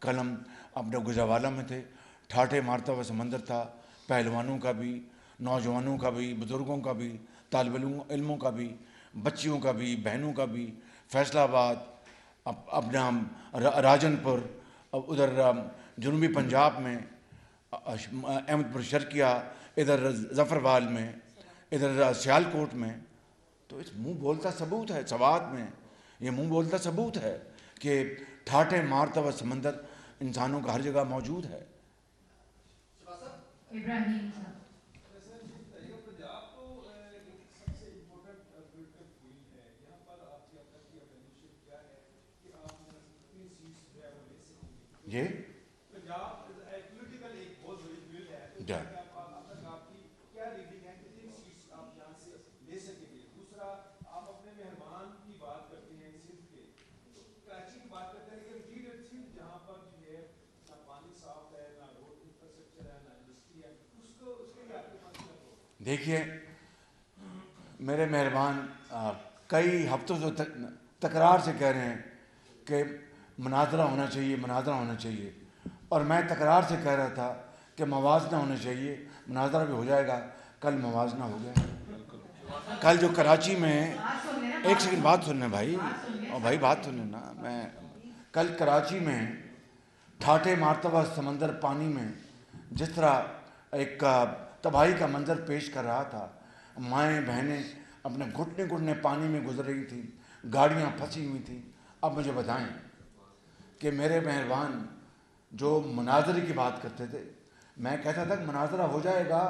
S1: کل ہم اپنے گجرانوالہ میں تھے، ٹھاٹھے مارتا ہوا سمندر تھا، پہلوانوں کا بھی، نوجوانوں کا بھی، بزرگوں کا بھی، طالب علموں کا بھی، بچیوں کا بھی، بہنوں کا بھی. فیصل آباد، اپنا راجن پور، ادھر جنوبی پنجاب میں احمد پور شرقیہ، ادھر ظفروال میں، ادھر سیالکوٹ میں. تو اس منہ بولتا ثبوت ہے، سوات میں یہ منہ بولتا ثبوت ہے کہ ٹھاٹھے مارتا ہوا سمندر انسانوں کا ہر جگہ موجود ہے.
S2: ابراہیم صاحب.
S1: یہ دیکھیے میرے مہربان، کئی ہفتوں سے تکرار سے کہہ رہے ہیں کہ مناظرہ ہونا چاہیے، مناظرہ ہونا چاہیے، اور میں تکرار سے کہہ رہا تھا کہ موازنہ ہونا چاہیے. مناظرہ بھی ہو جائے گا. کل موازنہ ہو گیا. کل جو کراچی میں، ایک سیکنڈ بات سننے بھائی، اور بھائی بات سننے نا. میں کل کراچی میں ٹھاٹھے مارتا ہوا سمندر پانی میں جس طرح ایک تباہی کا منظر پیش کر رہا تھا، مائیں بہنیں اپنے گھٹنے گھٹنے پانی میں گزر رہی تھیں، گاڑیاں پھنسی ہوئی تھیں. اب مجھے بتائیں کہ میرے مہربان جو مناظرے کی بات کرتے تھے، میں کہتا تھا کہ مناظرہ ہو جائے گا،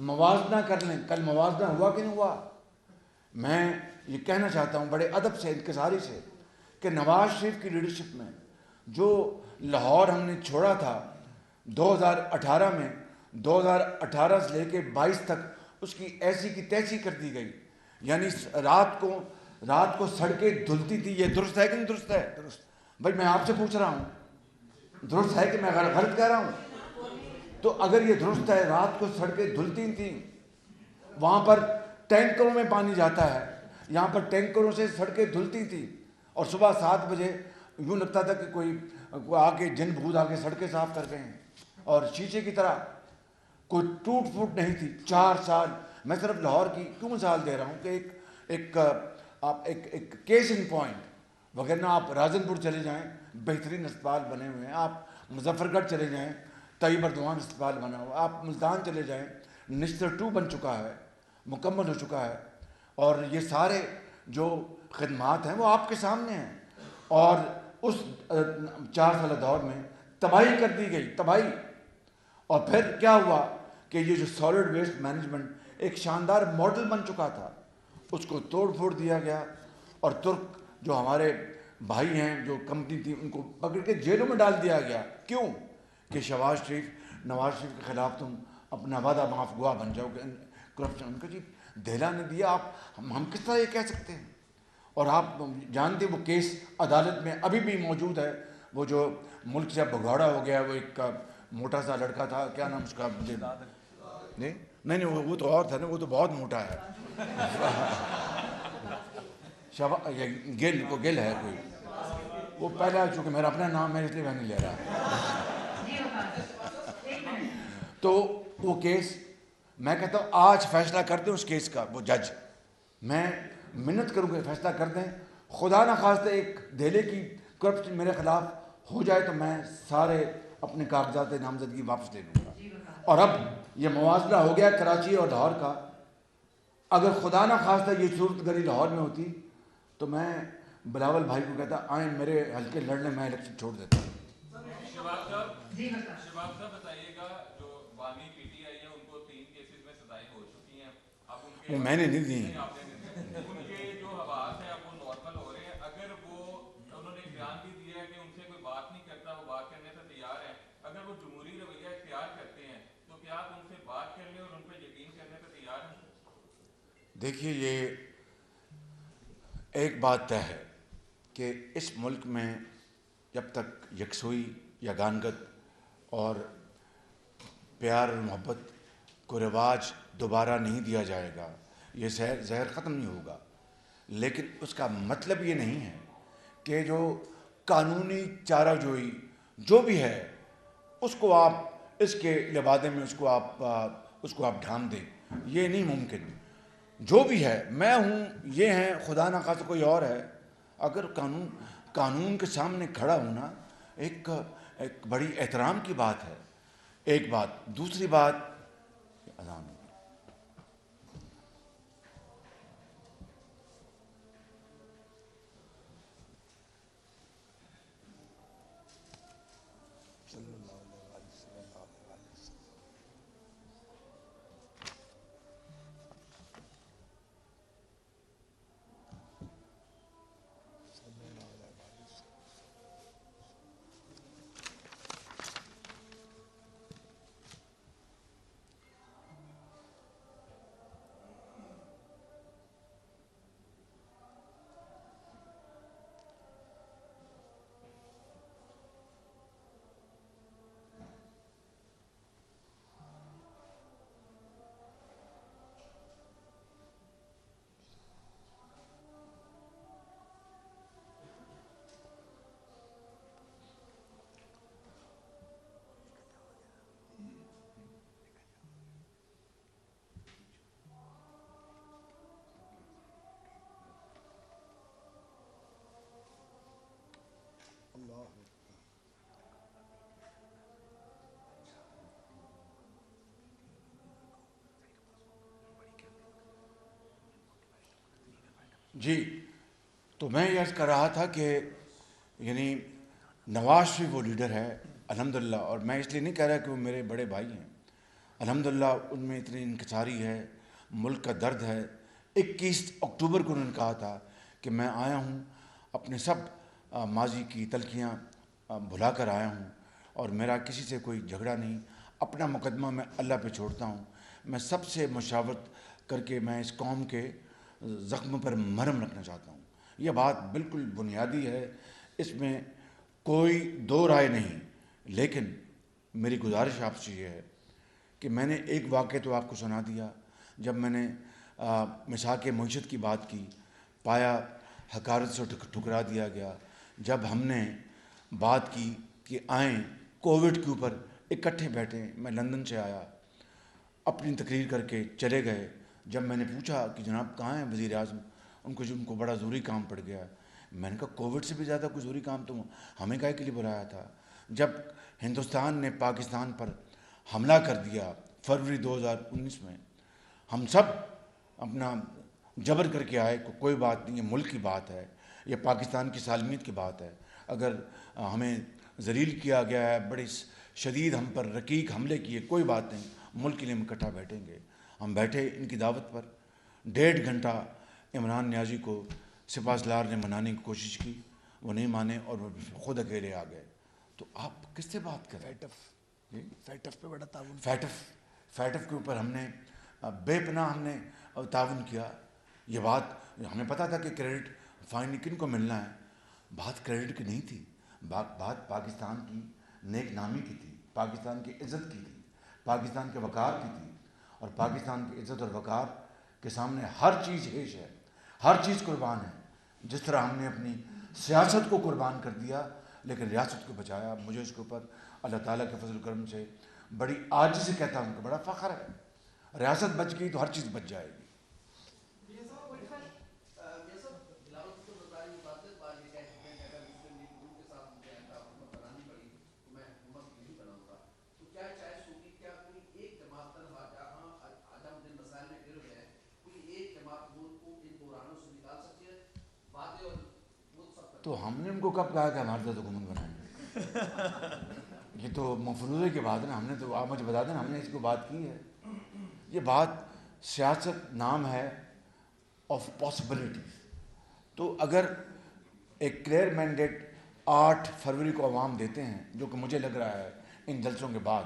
S1: موازنہ کر لیں. کل موازنہ ہوا کہ نہیں ہوا؟ میں یہ کہنا چاہتا ہوں بڑے ادب سے، انکساری سے، کہ نواز شریف کی لیڈرشپ میں جو لاہور ہم نے چھوڑا تھا 2018 میں، 2018 سے لے کے 22 تک اس کی ایسی کی تیسی کر دی گئی. یعنی رات کو سڑکیں دھلتی تھی. یہ درست ہے کہ نہیں درست ہے؟ بھائی میں آپ سے پوچھ رہا ہوں, درست ہے کہ میں غلط کہہ رہا ہوں؟ تو اگر یہ درست ہے, رات کو سڑکیں دھلتی تھیں, وہاں پر ٹینکروں میں پانی جاتا ہے, یہاں پر ٹینکروں سے سڑکیں دھلتی تھیں, اور صبح 7 بجے یوں لگتا تھا کہ کوئی آ کے جن بھوت آ کے سڑکیں صاف کر گئے ہیں, اور شیشے کی طرح کوئی ٹوٹ پھوٹ نہیں تھی. 4 سال. میں صرف لاہور کی کیوں مثال دے رہا ہوں کہ ایک کیس ان پوائنٹ. وغیرہ آپ راجن پور چلے جائیں, بہترین اسپتال بنے ہوئے ہیں. آپ مظفر گڑھ چلے جائیں, طیب اردوان اسپتال بنا ہوا. آپ ملتان چلے جائیں, نشتر 2 بن چکا ہے, مکمل ہو چکا ہے. اور یہ سارے جو خدمات ہیں وہ آپ کے سامنے ہیں. اور اس 4 سالہ دور میں تباہی کر دی گئی, تباہی. اور پھر کیا ہوا کہ یہ جو سالڈ ویسٹ مینجمنٹ ایک شاندار ماڈل بن چکا تھا, اس کو توڑ پھوڑ دیا گیا. اور ترک جو ہمارے بھائی ہیں, جو کمپنی تھی, ان کو پکڑ کے جیلوں میں ڈال دیا گیا. کیوں؟ کہ نواز شریف کے خلاف تم اپنا وعدہ معاف گواہ بن جاؤ گے. کرپشن ان کا جی دہلا نے دیا. ہم کس طرح یہ کہہ سکتے ہیں؟ اور آپ جانتے وہ کیس عدالت میں ابھی بھی موجود ہے. وہ جو ملک سے بگاڑا ہو گیا, وہ ایک موٹا سا لڑکا تھا, کیا نام اس کا؟ نہیں وہ تو اور تھا نا, وہ تو بہت موٹا ہے. گل ہے کوئی, وہ پہلا, چونکہ میرا اپنا نام ہے اس لیے میں نہیں لے رہا. تو وہ کیس میں کہتا ہوں آج فیصلہ کر دیں اس کیس کا وہ جج. میں منت کروں گا فیصلہ کر دیں. خدا نہ خواستہ ایک دہلے کی کرپشن میرے خلاف ہو جائے تو میں سارے اپنے کاغذات نامزدگی واپس لے لوں گا. اور اب یہ موازنہ ہو گیا کراچی اور لاہور کا. اگر خدا نہ خواستہ یہ صورت گری لاہور میں ہوتی تو میں بلاول بھائی کو کہتا آئیں میرے حلقے لڑنے, میں الیکشن چھوڑ دیتا ہوں.
S8: شباب صاحب بتائیے گا, جو بانی پی ٹی آئی ہے ان کو 3 کیسز میں سزائیں ہو چکی ہیں, اب ان کے
S1: میں نے نہیں دی.
S8: ان کے جو حواس ہیں اب وہ نارمل ہو رہے ہیں. اگر وہ انہوں نے بیان بھی دیا ہے کہ ان سے کوئی بات نہیں کرتا, وہ بات کرنے سے تیار ہیں, اگر وہ جمہوری رویہ اختیار کرتے ہیں تو کیا آپ ان سے بات کرنے اور ان پہ یقین کرنے پہ تیار ہیں؟
S1: دیکھیے یہ ایک بات طے ہے کہ اس ملک میں جب تک یکسوئی یا گانگت اور پیار اور محبت کو رواج دوبارہ نہیں دیا جائے گا, یہ زہر ختم نہیں ہوگا. لیکن اس کا مطلب یہ نہیں ہے کہ جو قانونی چارہ جوئی جو بھی ہے اس کو آپ اس کے لبادے میں اس کو آپ ڈھانپ دیں. یہ نہیں ممکن. جو بھی ہے, میں ہوں, یہ ہیں, خدا نہ خواستہ کوئی اور ہے. اگر قانون کے سامنے کھڑا ہونا ایک بڑی احترام کی بات ہے. ایک بات. دوسری بات, اذان جی. تو میں یہ عرض کر رہا تھا کہ یعنی نواز شریف وہ لیڈر ہے الحمدللہ, اور میں اس لیے نہیں کہہ رہا کہ وہ میرے بڑے بھائی ہیں. الحمدللہ ان میں اتنی انکساری ہے, ملک کا درد ہے. 21 اکتوبر کو انہوں نے کہا تھا کہ میں آیا ہوں, اپنے سب ماضی کی تلخیاں بھلا کر آیا ہوں, اور میرا کسی سے کوئی جھگڑا نہیں. اپنا مقدمہ میں اللہ پہ چھوڑتا ہوں. میں سب سے مشاورت کر کے میں اس قوم کے زخم پر مرہم رکھنا چاہتا ہوں. یہ بات بالکل بنیادی ہے, اس میں کوئی دو رائے نہیں. لیکن میری گزارش آپ سے یہ ہے کہ میں نے ایک واقعہ تو آپ کو سنا دیا. جب میں نے مساق معیشت کی بات کی, پایا حقارت سے ٹھکرا دیا گیا. جب ہم نے بات کی کہ آئیں کووڈ کے اوپر اکٹھے بیٹھیں, میں لندن سے آیا, اپنی تقریر کر کے چلے گئے. جب میں نے پوچھا کہ جناب کہاں ہیں وزیر اعظم, ان کو بڑا ضروری کام پڑ گیا. میں نے کہا کووڈ سے بھی زیادہ کوئی ضروری کام تو ہمیں کاہے کے لیے بلایا تھا. جب ہندوستان نے پاکستان پر حملہ کر دیا فروری 2019 میں, ہم سب اپنا جبر کر کے آئے, کوئی بات نہیں, یہ ملک کی بات ہے, یہ پاکستان کی سالمیت کی بات ہے. اگر ہمیں ذلیل کیا گیا ہے, بڑے شدید ہم پر رقیق حملے کیے, کوئی بات نہیں, ملک کے لیے ہم اکٹھا بیٹھیں گے. ہم بیٹھے ان کی دعوت پر. 1.5 گھنٹہ عمران نیازی کو سپاہ سالار نے منانے کی کوشش کی, وہ نہیں مانے اور وہ خود اکیلے آ گئے. تو آپ کس سے بات کر رہے ہیں؟
S3: فیٹف پہ بڑا تعاون.
S1: فیٹف کے اوپر ہم نے بے پناہ ہم نے تعاون کیا. یہ بات ہمیں پتہ تھا کہ کریڈٹ فائنلی کن کو ملنا ہے. بات کریڈٹ کی نہیں تھی, بات پاکستان کی نیک نامی کی تھی, پاکستان کی عزت کی تھی, پاکستان کے وقار کی تھی. اور پاکستان کی عزت اور وقار کے سامنے ہر چیز ہیش ہے, ہر چیز قربان ہے. جس طرح ہم نے اپنی سیاست کو قربان کر دیا لیکن ریاست کو بچایا. مجھے اس کے اوپر اللہ تعالیٰ کے فضل و کرم سے بڑی عاجزی سے کہتا ہوں کہ بڑا فخر ہے. ریاست بچ گئی تو ہر چیز بچ جائے گی. تو ہم نے ان کو کب کہا کہ ہمارے ساتھ حکومت بنائیں؟ یہ تو مفروضے کی بات ہے نا. ہم نے تو, آپ مجھے بتا دیں, ہم نے اس کو بات کی ہے. یہ بات سیاست نام ہے آف پاسبلٹیز. تو اگر ایک کلیئر مینڈیٹ 8 فروری کو عوام دیتے ہیں, جو کہ مجھے لگ رہا ہے ان جلسوں کے بعد,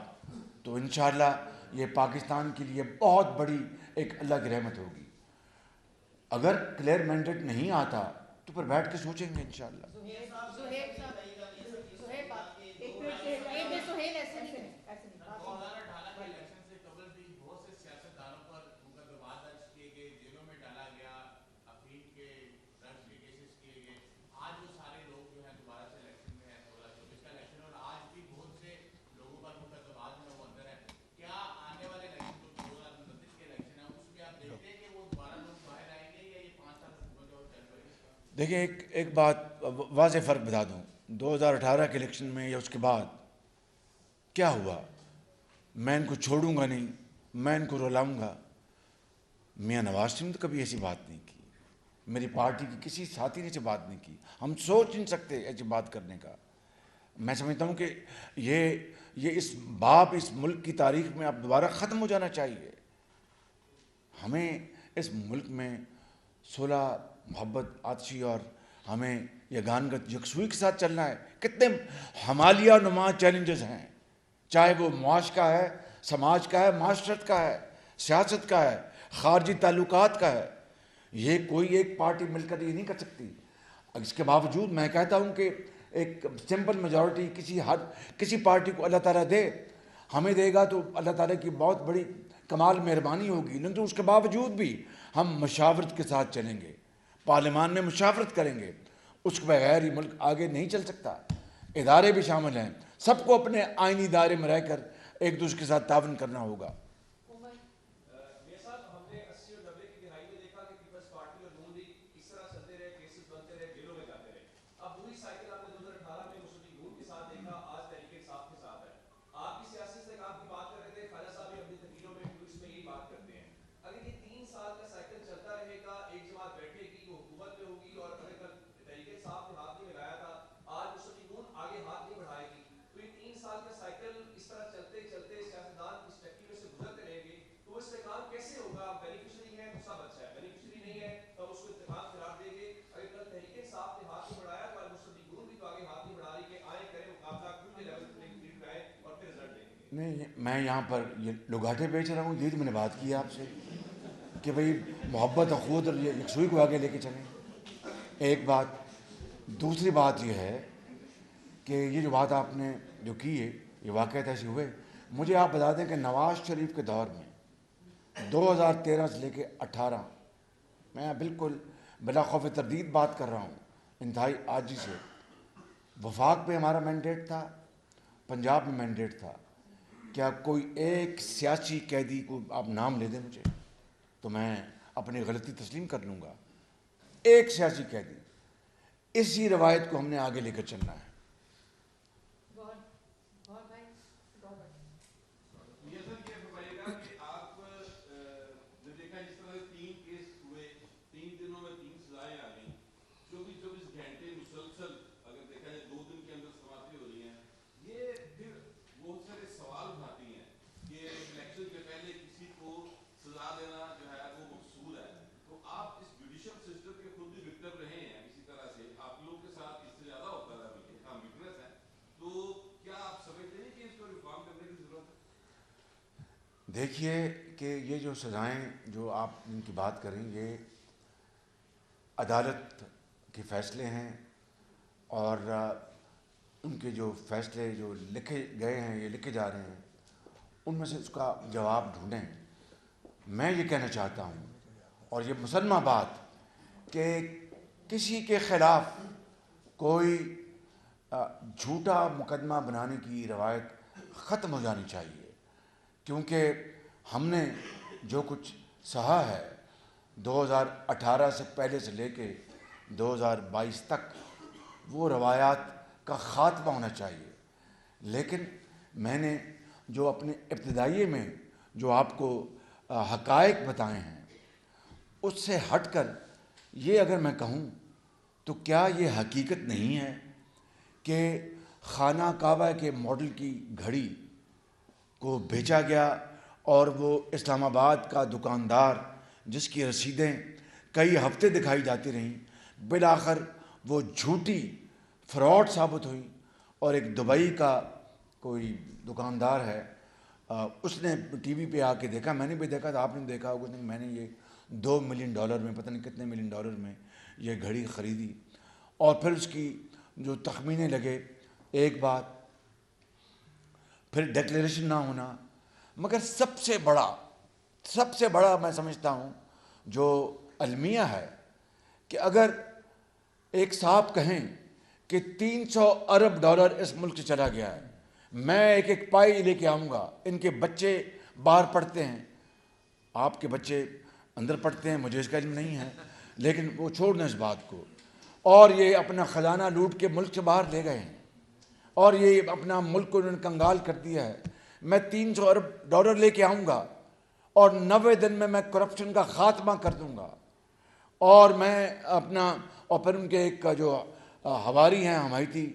S1: تو انشاءاللہ یہ پاکستان کے لیے بہت بڑی ایک اللہ کی رحمت ہوگی. اگر کلیئر مینڈیٹ نہیں آتا تو پھر بیٹھ کے سوچیں گے انشاءاللہ. دیکھیں ایک بات واضح فرق بتا دوں, 2018 کے الیکشن میں یا اس کے بعد کیا ہوا. میں ان کو چھوڑوں گا نہیں, میں ان کو رلاؤں گا. میاں نواز شریف نے تو کبھی ایسی بات نہیں کی, میری پارٹی کی کسی ساتھی نے ایسی بات نہیں کی. ہم سوچ نہیں سکتے ایسی بات کرنے کا. میں سمجھتا ہوں کہ یہ اس باب اس ملک کی تاریخ میں اب دوبارہ ختم ہو جانا چاہیے. ہمیں اس ملک میں صلح, محبت, آتشی اور ہمیں یگانگت یکسوئی کے ساتھ چلنا ہے. کتنے ہمالیہ نما چیلنجز ہیں, چاہے وہ معاش کا ہے, سماج کا ہے, معاشرت کا ہے, سیاست کا ہے, خارجی تعلقات کا ہے. یہ کوئی ایک پارٹی مل کر یہ نہیں کر سکتی. اس کے باوجود میں کہتا ہوں کہ ایک سمپل میجورٹی کسی پارٹی کو اللہ تعالیٰ دے, ہمیں دے گا تو اللہ تعالیٰ کی بہت بڑی کمال مہربانی ہوگی. لیکن اس کے باوجود بھی ہم مشاورت کے ساتھ چلیں گے, پارلیمان میں مشاورت کریں گے. اس کے بغیر یہ ملک آگے نہیں چل سکتا. ادارے بھی شامل ہیں, سب کو اپنے آئینی ادارے میں رہ کر ایک دوسرے کے ساتھ تعاون کرنا ہوگا. نہیں میں یہاں پر یہ لگاٹے بیچ رہا ہوں، یہی تو میں نے بات کی ہے آپ سے کہ بھئی محبت اخوت اور یکسوئی کو آگے لے کے چلیں، ایک بات۔ دوسری بات یہ ہے کہ یہ جو بات آپ نے جو کی ہے یہ واقعات ایسے ہوئے، مجھے آپ بتا دیں کہ نواز شریف کے دور میں 2013 سے لے کے 18 میں بالکل بلا خوف تردید بات کر رہا ہوں، انتہائی عاجزی سے، وفاق پہ ہمارا مینڈیٹ تھا، پنجاب میں مینڈیٹ تھا، کیا کوئی ایک سیاسی قیدی کو آپ نام لے دیں مجھے تو میں اپنی غلطی تسلیم کر لوں گا، ایک سیاسی قیدی۔ اسی روایت کو ہم نے آگے لے کر چلنا ہے۔
S2: گور بھائی رابرٹ
S9: یہ سر یہ بتائیے گا کہ آپ نے دیکھا جس طرح 3 کیس ہوئے، 3 دنوں میں 3 سزائیں آ گئیں، 24 گھنٹے مسلسل اگر دیکھا جائے 2 دن کے اندر سماعتیں ہو رہی ہیں، یہ پھر بہت سارے سوال اٹھاتی ہیں کہ الیکشن کے پہلے کسی کو سزا دینا جو ہے وہ مقصور ہے، تو آپ اس جوڈیشل سسٹم کے خود بھی وکٹم رہے ہیں اسی طرح سے، آپ لوگ کے ساتھ اس سے زیادہ ہوتا ہے بلکہ ہم وٹنس ہیں، تو کیا آپ سمجھتے ہیں کہ اس کو ریفارم کرنے کی ضرورت ہے؟
S1: دیکھیے کہ یہ جو سزائیں جو آپ ان کی بات کریں یہ عدالت کے فیصلے ہیں، اور ان کے جو فیصلے جو لکھے گئے ہیں یہ لکھے جا رہے ہیں، ان میں سے اس کا جواب ڈھونڈیں۔ میں یہ کہنا چاہتا ہوں، اور یہ مسلمہ بات کہ کسی کے خلاف کوئی جھوٹا مقدمہ بنانے کی روایت ختم ہو جانی چاہیے، کیونکہ ہم نے جو کچھ سہا ہے 2018 سے پہلے سے لے کے 2022 تک، وہ روایات کا خاتمہ ہونا چاہیے۔ لیکن میں نے جو اپنے ابتدائیے میں جو آپ کو حقائق بتائے ہیں اس سے ہٹ کر یہ اگر میں کہوں تو کیا یہ حقیقت نہیں ہے کہ خانہ کعبہ کے ماڈل کی گھڑی کو بیچا گیا اور وہ اسلام آباد کا دکاندار جس کی رسیدیں کئی ہفتے دکھائی جاتی رہیں، بالآخر وہ جھوٹی فراڈ ثابت ہوئی، اور ایک دبئی کا کوئی دکاندار ہے، اس نے ٹی وی پہ آ کے دیکھا، میں نے بھی دیکھا تھا، آپ نے دیکھا ہوگا، میں نے یہ $2 ملین میں پتہ نہیں کتنے ملین ڈالر میں یہ گھڑی خریدی، اور پھر اس کی جو تخمینے لگے، ایک بات پھر ڈیکلیریشن نہ ہونا، مگر سب سے بڑا میں سمجھتا ہوں جو المیہ ہے کہ اگر ایک صاحب کہیں کہ $300 ارب اس ملک سے چلا گیا ہے، میں ایک پائی لے کے آؤں گا، ان کے بچے باہر پڑھتے ہیں، آپ کے بچے اندر پڑھتے ہیں، مجھے اس کا علم نہیں ہے، لیکن وہ چھوڑ دیں اس بات کو، اور یہ اپنا خزانہ لوٹ کے ملک سے باہر لے گئے ہیں، اور یہ اپنا ملک کو انہوں نے کنگال کر دیا ہے، میں $300 ارب لے کے آؤں گا اور 90 دن میں کرپشن کا خاتمہ کر دوں گا، اور میں اپنا، اور پھر ان کے ایک جو ہواری ہیں حمایتی،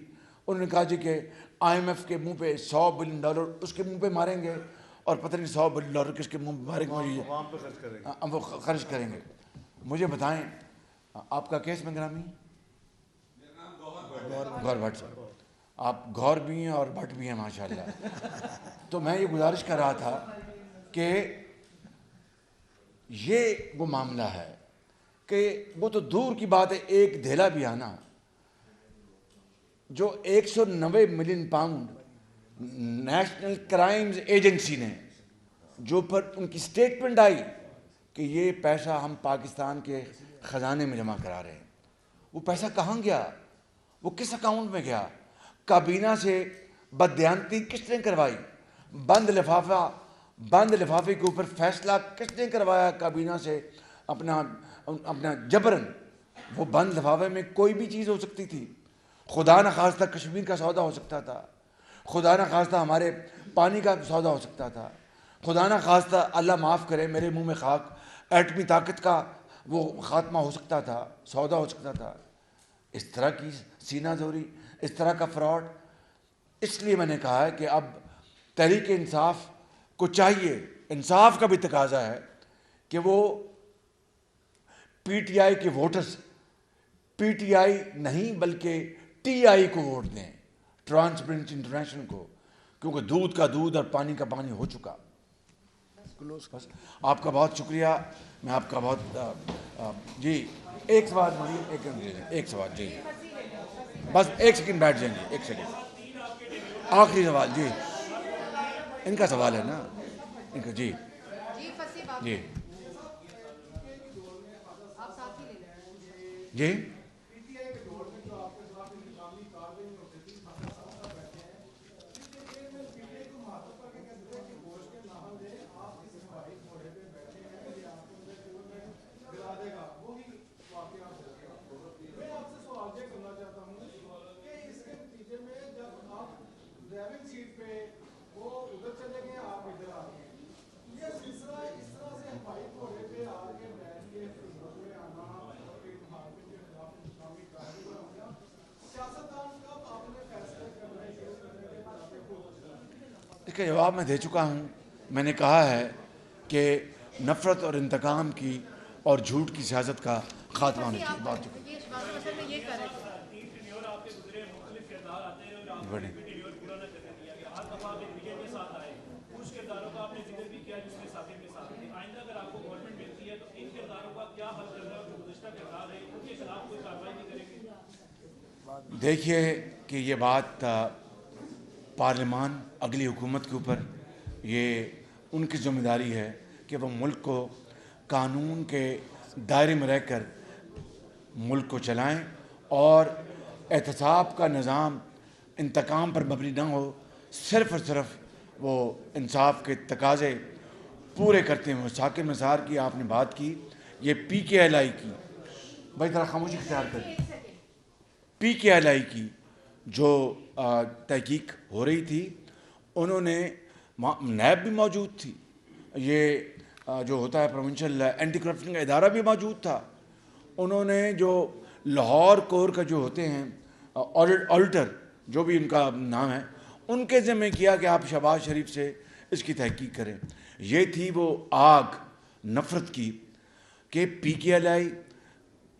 S1: انہوں نے کہا جی کہ IMF کے منہ پہ $100 بلین اس کے منہ پہ ماریں گے، اور پتہ نہیں $100 بلین کس کے منہ پہ ماریں گے،
S3: عوام پہ خرچ کریں گے،
S1: وہ خرچ کریں گے۔ مجھے بتائیں آپ کا کیس میں گرامی؟ گور بھٹ صاحب، آپ گور بھی ہیں اور بھٹ بھی ہیں ماشاءاللہ۔ تو میں یہ گزارش کر رہا تھا کہ یہ وہ معاملہ ہے کہ وہ تو دور کی بات ہے، ایک دھیلا بھی آنا جو 190 million pound national crimes agency نے جو پر ان کی سٹیٹمنٹ آئی کہ یہ پیسہ ہم پاکستان کے خزانے میں جمع کرا رہے ہیں، وہ پیسہ کہاں گیا، وہ کس اکاؤنٹ میں گیا، کابینہ سے بددیانتی کس نے کروائی، بند لفافے کے اوپر فیصلہ کس نے کروایا کابینہ سے، اپنا جبرن، وہ بند لفافے میں کوئی بھی چیز ہو سکتی تھی، خدا نخواستہ کشمیر کا سودا ہو سکتا تھا، خدا نخواستہ ہمارے پانی کا سودا ہو سکتا تھا، خدا نخواستہ اللہ معاف کرے میرے منہ میں خاک ایٹمی طاقت کا وہ خاتمہ ہو سکتا تھا، سودا ہو سکتا تھا۔ اس طرح کی سینہ زوری، اس طرح کا فراڈ، اس لیے میں نے کہا ہے کہ اب تحریک انصاف کو چاہیے، انصاف کا بھی تقاضا ہے کہ وہ پی ٹی آئی کے ووٹرز پی ٹی آئی نہیں بلکہ ٹی آئی کو ووٹ دیں، ٹرانسپیرنسی انٹرنیشنل کو، کیونکہ دودھ کا دودھ اور پانی کا پانی ہو چکا. بس آپ کا بہت شکریہ. میں آپ کا بہت جی ایک سوال مریم ایک سوال جی بس ایک سیکنڈ بیٹھ جائیں گے. ایک سیکنڈ آخری سوال جی ان کا سوال ہے نا ان کا جی جی جی اس کا جواب میں دے چکا ہوں. میں نے کہا ہے کہ نفرت اور انتقام کی اور جھوٹ کی سیاست کا خاتمہ ہونا چاہیے. بہت دیکھیے کہ یہ بات پارلیمان اگلی حکومت کے اوپر یہ ان کی ذمہ داری ہے کہ وہ ملک کو قانون کے دائرے میں رہ کر ملک کو چلائیں اور احتساب کا نظام انتقام پر مبنی نہ ہو. صرف اور صرف وہ انصاف کے تقاضے پورے کرتے ہیں. ثاقب نثار کی آپ نے بات کی, یہ پی کے ایل آئی کی, بھائی ذرا خاموشی اختیار کریں, پی کے ایل آئی کی جو تحقیق ہو رہی تھی, انہوں نے نیب بھی موجود تھی, یہ جو ہوتا ہے پروونشل اینٹی کرپشن کا ادارہ بھی موجود تھا. انہوں نے جو لاہور کور کا جو ہوتے ہیں آڈیٹر جو بھی ان کا نام ہے, ان کے ذمہ کیا کہ آپ شہباز شریف سے اس کی تحقیق کریں. یہ تھی وہ آگ نفرت کی کہ پی کے ایل آئی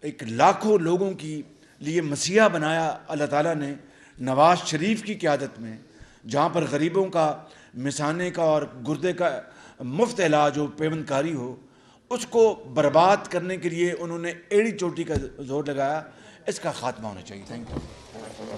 S1: ایک لاکھوں لوگوں کی لیے مسیحا بنایا اللہ تعالیٰ نے نواز شریف کی قیادت میں, جہاں پر غریبوں کا مثانے کا اور گردے کا مفت علاج ہو, پیوند کاری ہو, اس کو برباد کرنے کے لیے انہوں نے ایڑی چوٹی کا زور لگایا. اس کا خاتمہ ہونا چاہیے. Thank you.